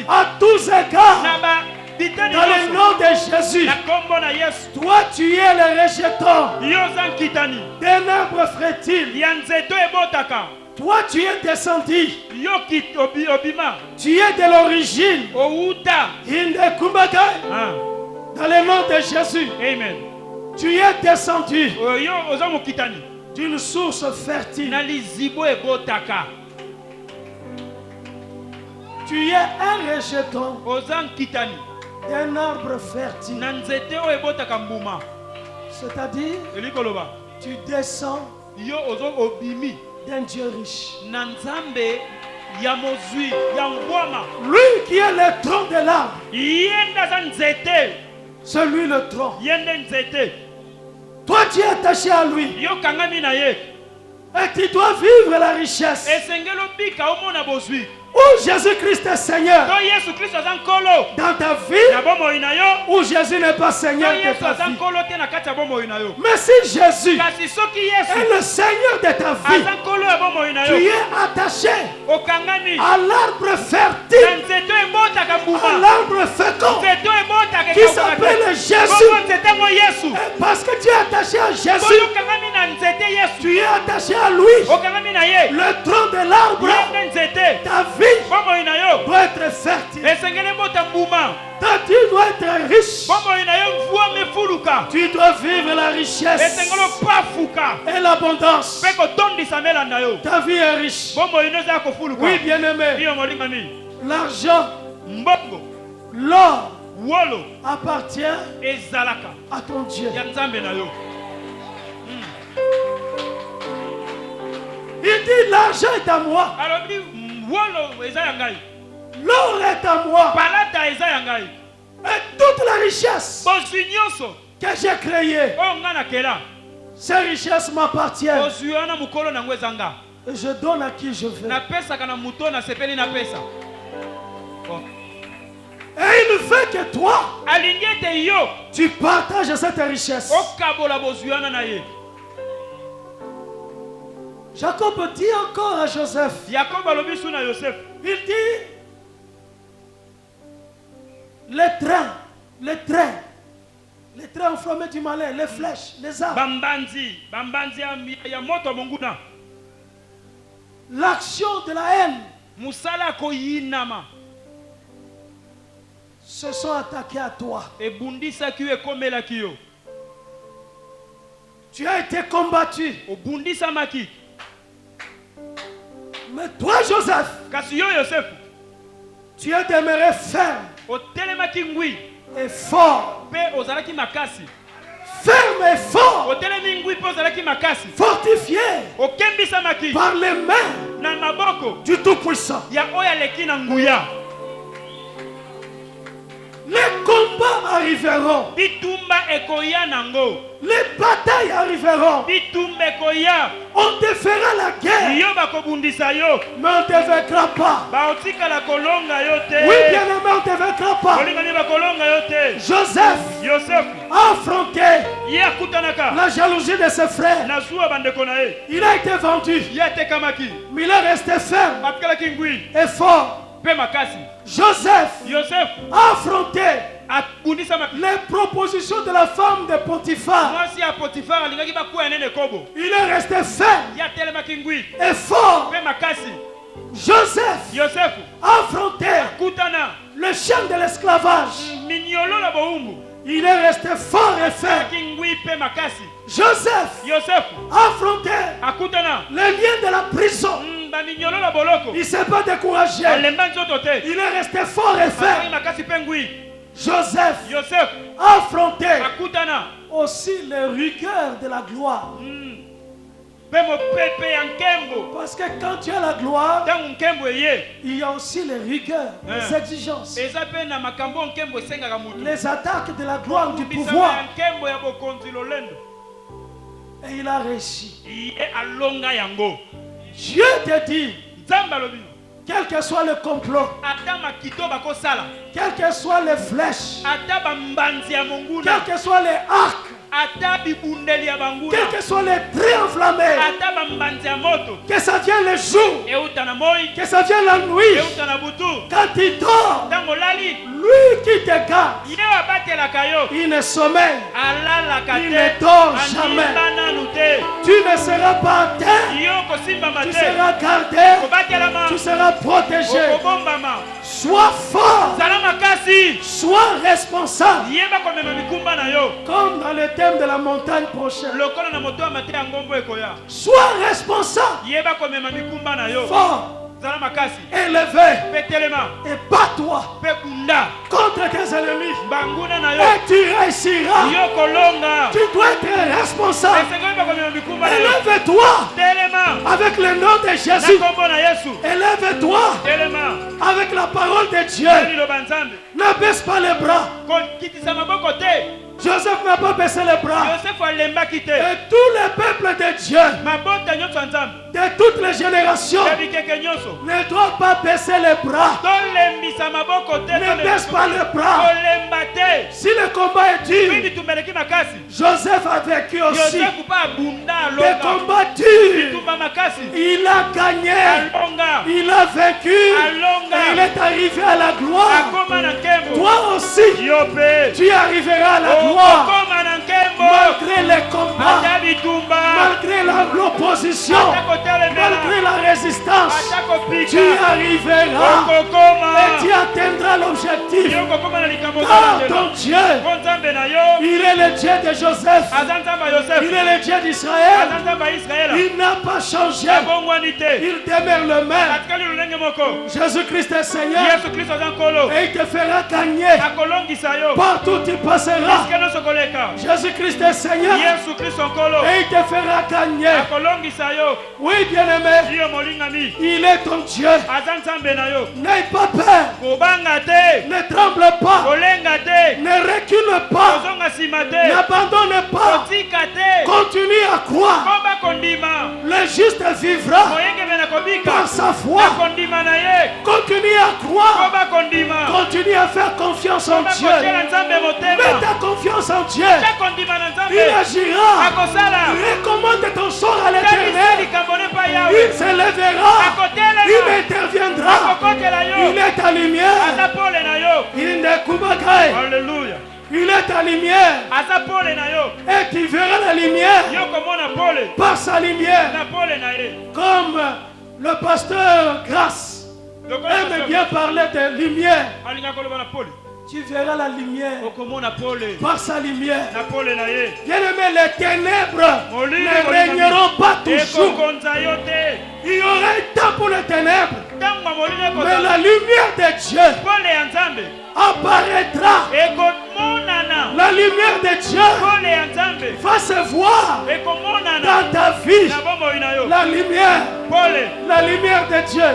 à tous égards. Dans le nom de Jésus. Toi tu es le rejeton d'un arbre fertile. Toi tu es descendu. Tu es de l'origine. Dans le nom de Jésus. Amen. Tu es descendu d'une source fertile. Tu es un rejeton d'un arbre fertile. C'est-à-dire, tu descends d'un Dieu riche. Lui qui est le tronc de l'arbre, c'est lui le tronc. Toi tu es attaché à lui. Et tu dois vivre la richesse. Où Jésus-Christ est Seigneur dans ta vie, où Jésus n'est pas Seigneur de ta vie. Mais si Jésus est le Seigneur de ta vie, tu es attaché à l'arbre fertile, à l'arbre fécond qui s'appelle Jésus. Et parce que tu es attaché à Jésus, tu es attaché à lui, le tronc de l'arbre. Ta vie doit être fertile. Tu dois être riche. Tu dois vivre la richesse et l'abondance. Ta vie est riche. Oui, bien-aimé. L'argent, l'or appartient à ton Dieu. Il dit l'argent est à moi. L'or est à moi. Et toute la richesse que j'ai créée, ces richesses m'appartiennent. Et je donne à qui je veux. Et il veut que toi, tu partages cette richesse. Jacob dit encore à Joseph. Il dit, le train Les traits enflammés du malin, les flèches, les armes. Bambanzi ya moto monguna. L'action de la haine. Musala koyinama. Se sont attaqués à toi. Et bundisa kiwe komela kiyo. Tu as été combattu. O bundisa maki. Mais toi, Joseph, Kasiyo Yosef, tu es demeuré ferme. O telemaki ngui. Et fort. Pe ozalaki makasi. Ferme et fort. O telemi ngui pe ozalaki makasi. Fortifié. O kembisa maki. Par les mains. Na maboko. Du Tout-Puissant. Ya oya leki na nguya. Les combats arriveront. Bitumba ekoya nango. Les batailles arriveront. Bitumba ekoya. On te fera la guerre. Yo bakobundisa yo. Mais on ne te vaincra pas. Ba otika la kolonga yo te. Oui, bien aimé, on ne te vaincra pas. Kolingani ba kolonga yo te. Joseph a affronté Ye akutanaka. la jalousie de ses frères. Na suwa bandeko na ye. Il a été vendu. Ye te kamaki. Mais il est resté ferme Apikala kingui. et fort. Pe makasi. Joseph a affronté les propositions de la femme de Potiphar. Il est resté ferme et fort. Joseph a affronté le chien de l'esclavage. Il est resté fort et ferme. Joseph a affronté les liens de la prison. Il ne s'est pas découragé. Il est resté fort et ferme. Joseph a affronté aussi les rigueurs de la gloire. Parce que quand tu as la gloire, il y a aussi les rigueurs, les exigences, les attaques de la gloire du pouvoir. Et il a réussi. Dieu te dit, quel que soit le complot, quelles que soient les flèches, quels que soient les arcs, quels que soient les traits enflammés, que ça vienne le jour, que ça vienne la nuit, quand il dort, lui qui te garde, il ne sommeille, il ne dort jamais. Tu ne seras pas à terre, tu seras gardé, tu seras protégé. Sois fort, sois responsable. Comme dans le thème de la montagne prochaine. Sois responsable, fort, élevé, et bats-toi contre tes ennemis, et tu réussiras. Tu dois être responsable. Élève-toi avec le nom de Jésus. Élève-toi avec la parole de Dieu. Ne baisse pas les bras. Joseph n'a pas baissé les bras. Et tous les peuples de Dieu, de toutes les générations, ne doivent pas baisser les bras. Ne baisse pas les bras. Si le combat est dur, Joseph a vécu aussi des combats durs. Il a gagné. Il a vécu. Et il est arrivé à la gloire. Toi aussi, tu arriveras à la gloire. Malgré les combats, malgré l'opposition, malgré la résistance, tu arriveras et tu atteindras l'objectif. Car ton Dieu, il est le Dieu de Joseph, il est le Dieu d'Israël. Il n'a pas changé, il demeure le même. Jésus-Christ est Seigneur et il te fera gagner partout où tu passeras. Jésus-Christ est Seigneur et il te fera gagner. Oui, bien-aimé, il est ton Dieu. N'aie pas peur, ne tremble pas, ne recule pas, n'abandonne pas, continue à croire. Le juste vivra par sa foi. Continue à croire, continue à faire confiance en Dieu. Mets ta confiance en Dieu. Il agira. Recommande ton sort à l'Éternel. Il s'élèvera. Il interviendra. Il est ta lumière. Il est est ta lumière. Et tu verras la lumière par sa lumière. Comme le pasteur Grâce aime bien parler de lumière. Tu verras la lumière par sa lumière. Bien aimé, les ténèbres ne régneront pas toujours. Il y aura un temps pour les ténèbres. Mais la lumière de Dieu apparaîtra. La lumière de Dieu va se voir dans ta vie. La lumière de Dieu.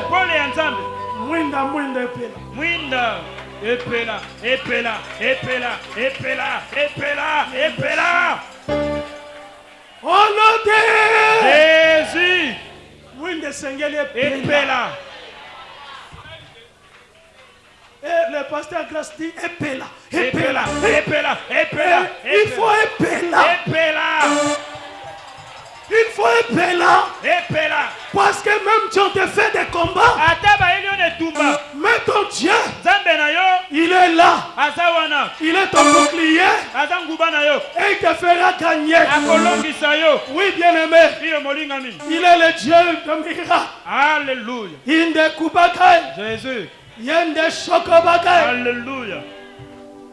Epela. Au nom de Jésus. Epela. Et le pasteur Grâce dit Epela. Il faut Epela. Il faut Epela. Parce que même si on te fait des combats, mais ton Dieu, il est là. Il est ton bouclier. Et il te fera gagner. Oui, bien aimé. Il est le Dieu de miracle. Alléluia. Inde Kubakai. Jésus. Yende Shokobakai. Alléluia.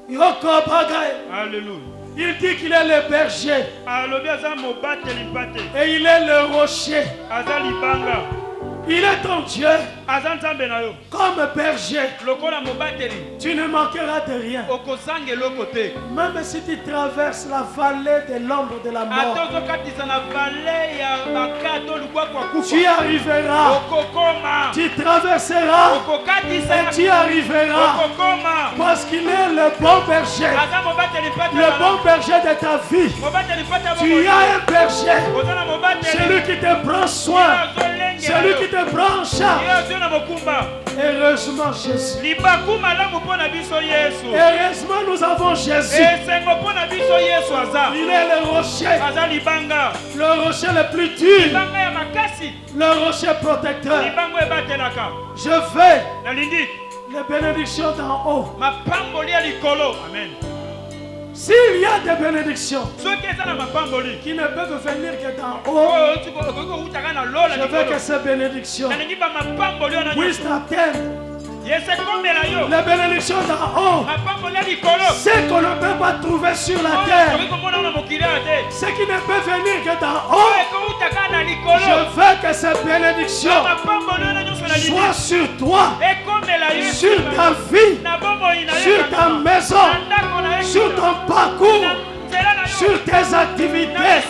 Yokobakai. Alléluia. Il dit qu'il est le berger. Et il est le rocher. Il est ton Dieu. Comme berger, tu ne manqueras de rien. Même si tu traverses la vallée de l'ombre de la mort, tu y arriveras. Tu traverseras et tu y arriveras. Parce qu'il est le bon berger. Le bon berger de ta vie. Tu as un berger. Celui qui te prend soin. Celui qui te prend en charge. Heureusement Jésus. Heureusement nous avons Jésus. Il est le rocher. Le rocher le plus dur. Le rocher protecteur. Je fais les bénédictions d'en haut. Amen. S'il y a des bénédictions qui ne peuvent venir que d'en haut, je veux que ces bénédictions puissent atteindre les bénédictions d'en haut. Ce qu'on ne peut pas trouver sur la terre, ce qui ne peut venir que d'en haut, je veux que ces bénédictions soient sur toi, sur ta vie, sur ta maison, sur ton parcours, sur tes activités.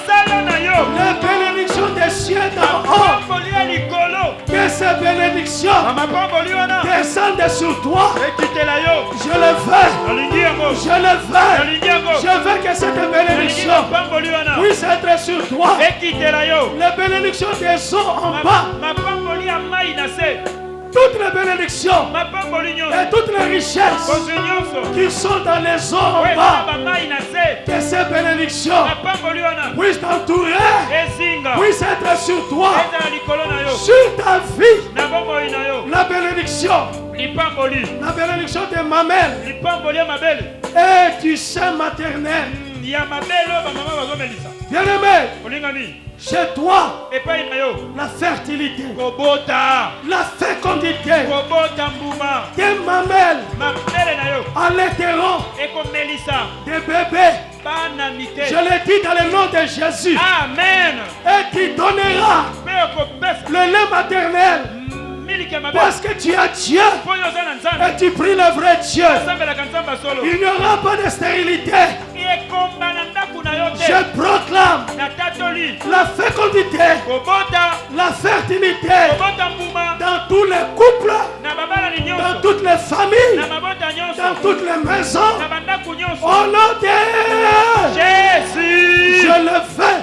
Les bénédictions des cieux d'en haut, que ces bénédictions descendent sur toi. Je le veux. Je veux que cette bénédiction puisse être sur toi. Les bénédictions des eaux en bas, toutes les bénédictions et toutes les richesses qui sont dans les eaux en bas, que ces bénédictions puissent t'entourer, puissent être sur toi, sur ta vie. La bénédiction de mamelle et du sein maternel. Bien-aimé, chez toi, la fertilité, la fécondité des mamelles allaiteront des bébés. Je le dis dans le nom de Jésus. Amen. Et tu donneras le lait maternel. Parce que tu as Dieu et tu pries le vrai Dieu. Il n'y aura pas de stérilité. Je proclame la fécondité, la fertilité dans tous les couples, dans toutes les familles, dans toutes les maisons. Au nom de Jésus, je le fais.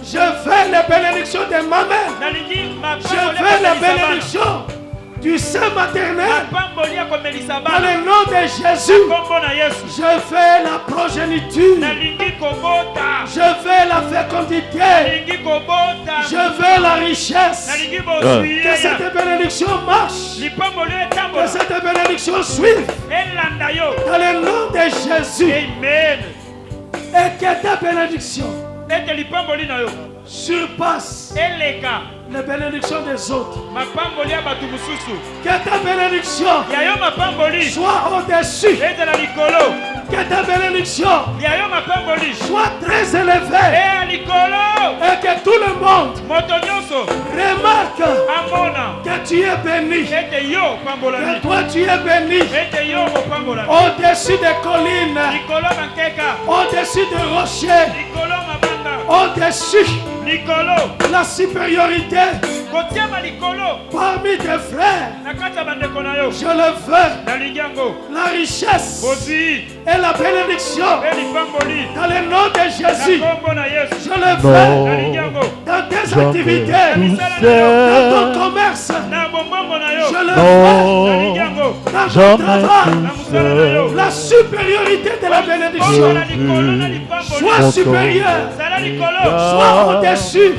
Je fais les bénédictions de ma mère. Je fais les bénédictions du sein maternel. Dans le nom de Jésus, je fais la progéniture. Je fais la fécondité. Je veux la richesse. Que cette bénédiction marche. Que cette bénédiction suive. Dans le nom de de Jésus. Amen. Et que ta bénédiction surpasse les bénédictions des autres. Que ta bénédiction soit au-dessus. Que ta bénédiction soit très élevée. Et que tout le monde remarque que tu es béni. Que toi tu es béni. Au-dessus des collines, au-dessus des rochers, au-dessus la supériorité parmi tes frères. Je le veux. La richesse et la bénédiction dans le nom de Jésus. Je le veux dans tes activités, dans ton commerce. Je le veux dans ton travail. La supériorité de la bénédiction soit supérieure, soit au-dessus.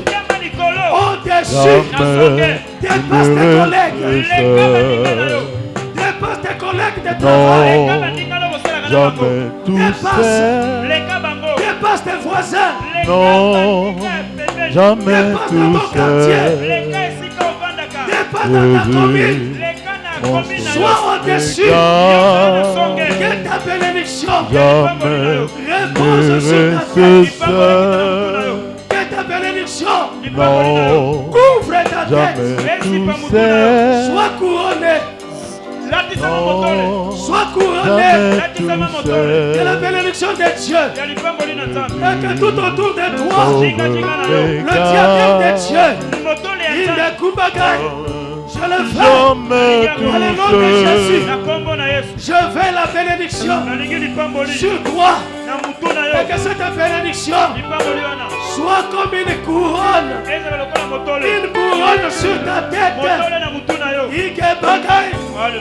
Au-dessus, dépasse tes collègues, dépasse tes collègues de travail, dépasse tes voisins, dépasse dans ton quartier, dépasse dans ta commune, sois au-dessus, que ta bénédiction repose sur ta tête. Ta bénédiction couvre ta tête. Sois couronné. Sois couronné de la bénédiction de Dieu. Et que tout autour de toi, le diadème de Dieu, il ne coubaga. Je le veux dans le nom de Jésus. Je veux la bénédiction sur toi. Et que cette bénédiction soit comme une couronne. Une couronne sur ta tête. Ike bagay.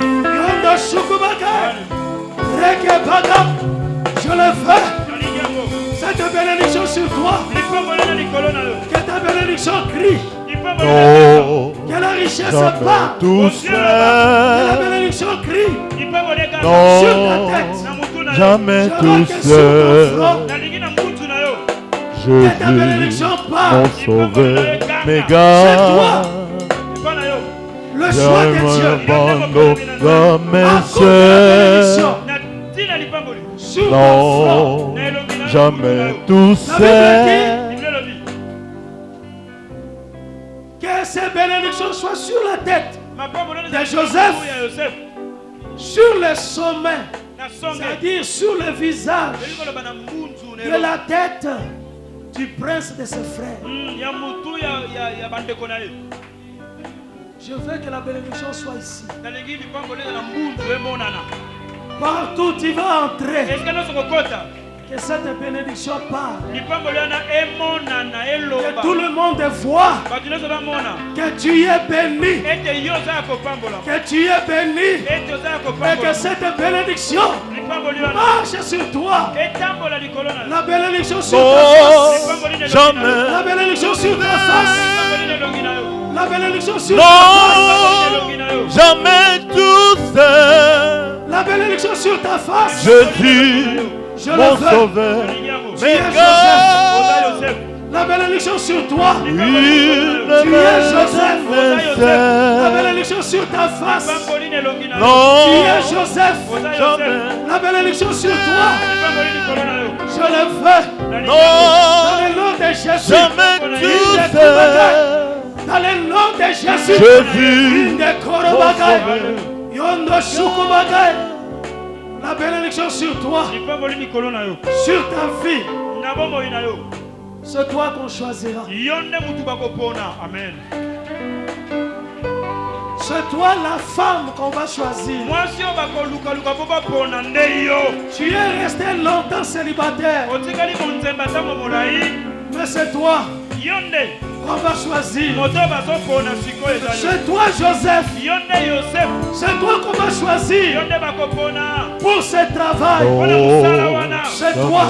Yondo shuku bagay. Reke bagay. Je le veux. Cette bénédiction sur toi. Que ta bénédiction crie. Que la richesse part. Que la bénédiction crie. Sur ta tête. Jamais tout seul. Je vis mon sauveur, mes gars. C'est toi. Le choix de Dieu. Sur ton front. Jamais tout seul. Que ces bénédictions soient sur la tête de Joseph, sur le sommet, c'est-à-dire sur le visage de la tête du prince de ses frères. Je veux que la bénédiction soit ici. Partout tu vas entrer. Que cette bénédiction part. Que tout le monde voit que tu es béni. Que tu es béni. Et que cette bénédiction marche sur toi. La bénédiction sur ta face. La bénédiction sur ta face. La bénédiction sur ta face. Jamais tout seul. La bénédiction sur ta face. Je mon sauveur, mes gars. La bénédiction sur toi. Tu es Joseph. La bénédiction sur ta face. Tu es Joseph. La bénédiction sur toi. Je le veux. Dans le nom de Jésus. Dans le nom de Jésus. Je vis la bénédiction sur toi, sur ta vie. C'est toi qu'on choisira. Amen. C'est toi la femme qu'on va choisir. Tu es resté longtemps célibataire. Mais c'est toi qu'on va choisir. C'est toi Joseph. C'est toi qu'on va choisir pour ce travail. C'est toi.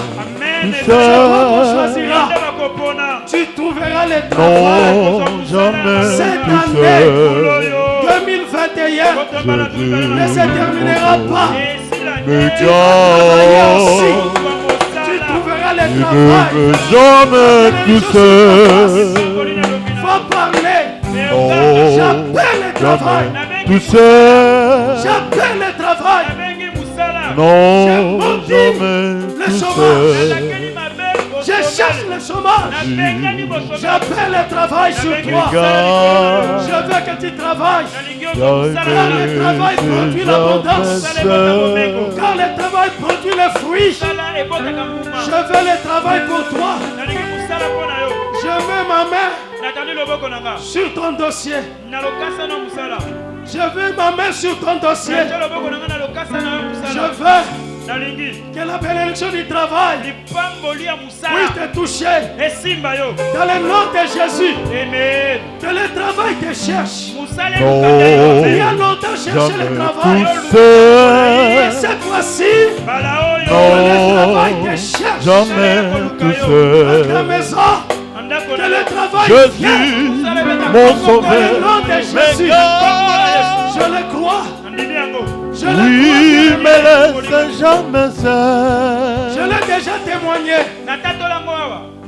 C'est toi qu'on choisira. Tu trouveras le travail. Cette année 2021 ne se terminera pas Tu trouveras le ne travail. veux jamais tout seul. Faut parler. Non, J'appelle le travail. jamais tout seul. J'appelle le travail. Non, jamais tout seul. Je cherche le chômage. J'appelle le travail sur toi. Je veux que tu travailles. Car le travail produit l'abondance. Car le travail produit le fruit. Je veux le travail pour toi. Je mets ma main sur ton dossier. Je veux ma main sur ton dossier. Je veux que la bénédiction du travail puisse te toucher. Dans le nom de Jésus. Que le travail te cherche. Il y a longtemps cherché le travail. Et cette fois-ci, le travail te cherche. Jamais tout seul. Dans ta maison, que le travail Jésus, mon sauveur, dans le nom de Jésus. Je le crois. Je le oui, crois. mais laisse jamais seul. Je l'ai déjà témoigné.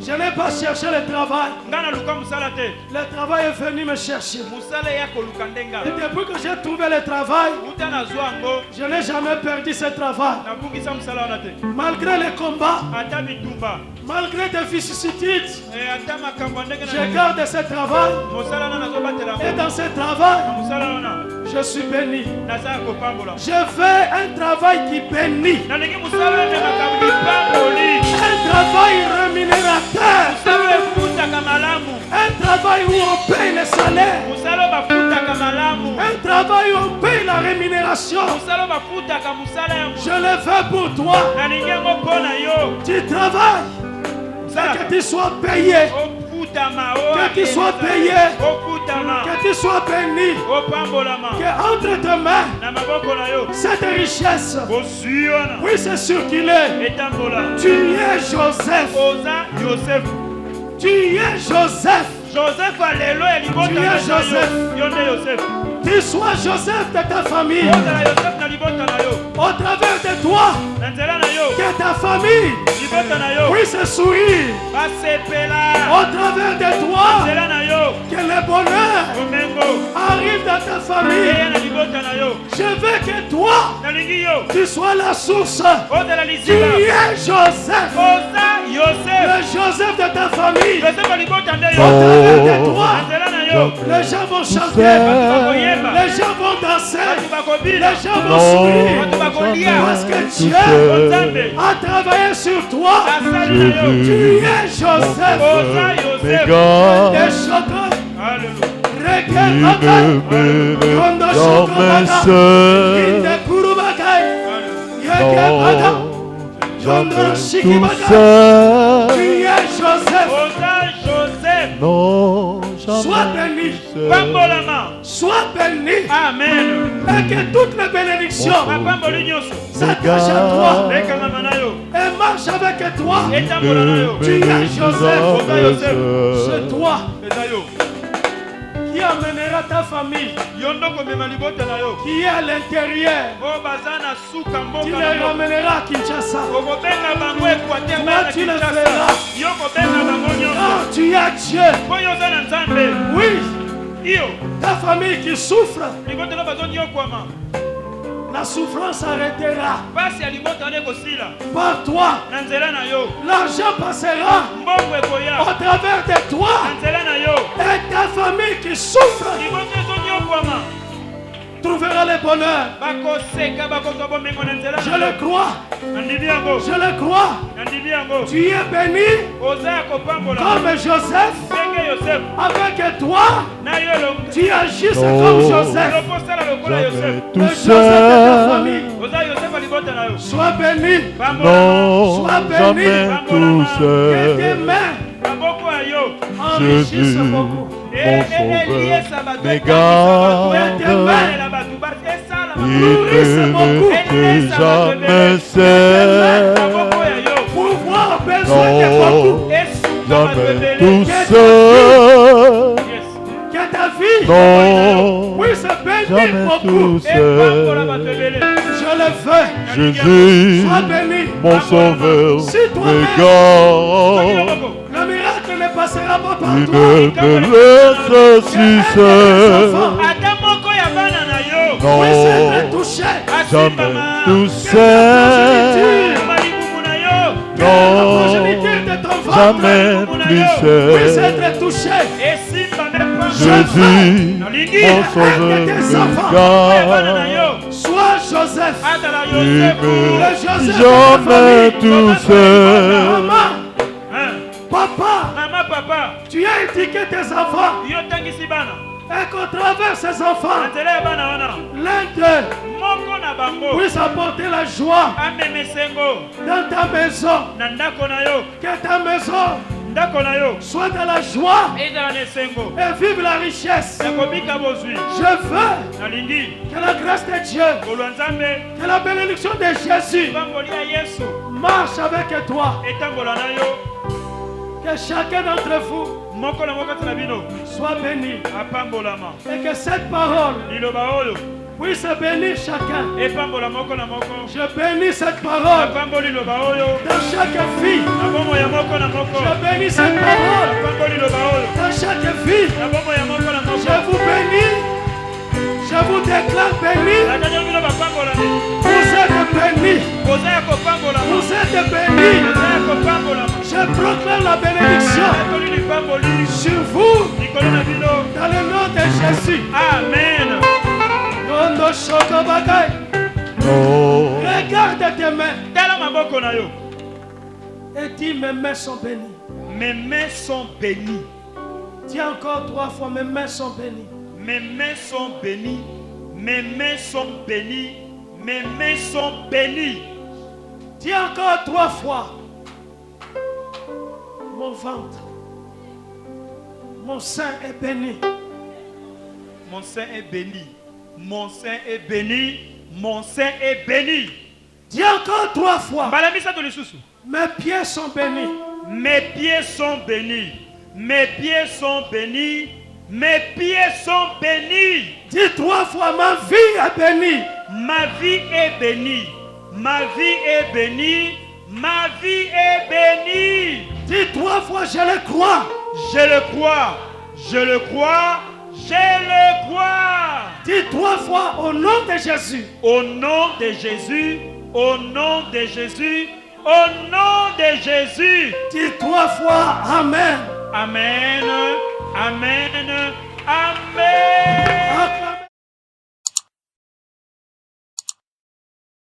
Je n'ai pas cherché le travail. Le travail est venu me chercher. Et depuis que j'ai trouvé le travail, je n'ai jamais perdu ce travail. Malgré les combats, malgré des vicissitudes, je garde ce travail. Et dans ce travail, je suis béni. Je fais un travail qui bénit. Un travail rémunérateur. Un travail où on paye le salaire. Un travail où on paye la rémunération. Je le fais pour toi. Tu travailles. Que tu sois payé. Que tu sois payé. Que tu sois béni. Que entre tes mains, cette richesse puisse circuler. Tu es Joseph. Tu es Joseph. Tu es Joseph. Tu sois Joseph de ta famille. Au travers de toi, que ta famille puisse sourire. Au travers de toi, que le bonheur arrive dans ta famille. Je veux que toi, tu sois la source. Tu es Joseph. Le Joseph de ta famille. Au travers de toi, les gens vont chanter. Les gens vont danser. Les gens vont sourire. Parce que Dieu a travaillé sur toi. Tu es Joseph. Mes gars, jamais tout seul. Tu es Joseph. Non, jamais Sois béni. Sois béni. Amen. Et que toutes les bénédictions s'attachent à toi. Et marche avec toi. Tu es Joseph. C'est toi qui amènera ta famille, qui est à l'intérieur. Tu les ramèneras à Kinshasa. Toi, tu le feras. Quand tu as Dieu, oui, ta famille qui souffre, la souffrance arrêtera. Par toi, l'argent passera au travers de toi. Et ta famille qui souffre trouvera le bonheur. Je le crois. Je le crois. Tu es béni comme Joseph. Avec toi, tu agis comme Joseph. jamais Le tout Joseph de ta seul. famille. Sois béni. Non, Sois béni. jamais tout Que tes seul. mains enrichissent beaucoup. Mon sauveur, mes Que gardes, tes mains il ne me jamais seul. pour voir besoin de beaucoup. Jamais tout seul. Que ta vie Non, puisse bénir jamais beaucoup. tout seul. Je le veux. Jésus, Sois béni. mon sauveur, Si toi-même, regarde, le miracle ne passera pas par il toi. ne peut ressusciter. Oui, c'est touché. Jamais touché. Non, jamais plus oui, c'est touché. Jésus, mon sauveur, regarde, Sois Joseph. il Le ne Joseph jamais de ta famille. touché. Maman, papa, tu as éduqué tes enfants. Et qu'au travers ces enfants, l'un d'eux puisse apporter la joie dans ta maison. Que ta maison soit dans la joie et vive la richesse. Je veux que la grâce de Dieu, que la bénédiction de Jésus marche avec toi. Que chacun d'entre vous soit béni. Et que cette parole puisse bénir chacun. Je bénis cette parole dans chaque vie. Je bénis cette parole dans chaque vie. Je vous bénis. Je vous déclare béni. Vous êtes bénis. Vous êtes bénis. Je proclame la bénédiction sur vous dans le nom de Jésus. Amen. Regarde tes mains et dis mes mains sont bénies. Mes mains sont bénies. Dis encore 3 fois mes mains sont bénies. Mes mains sont bénies. Mes mains sont bénies. Mes mains sont bénies. Dis encore 3 fois. Mon ventre, mon sein est béni. Mon sein est béni. Mon sein est béni. Mon sein est béni. Dis encore 3 fois. Mes pieds sont bénis. Mes pieds sont bénis. Mes pieds sont bénis. Mes pieds sont bénis. Dis 3 fois, ma vie est bénie. Ma vie est bénie. Ma vie est bénie. Ma vie est bénie. Dis 3 fois, je le crois. Je le crois. Je le crois. Je le crois. Dis 3 fois au nom de Jésus. Au nom de Jésus. Au nom de Jésus. Au nom de Jésus. Dis 3 fois Amen. Amen. Amen. Amen.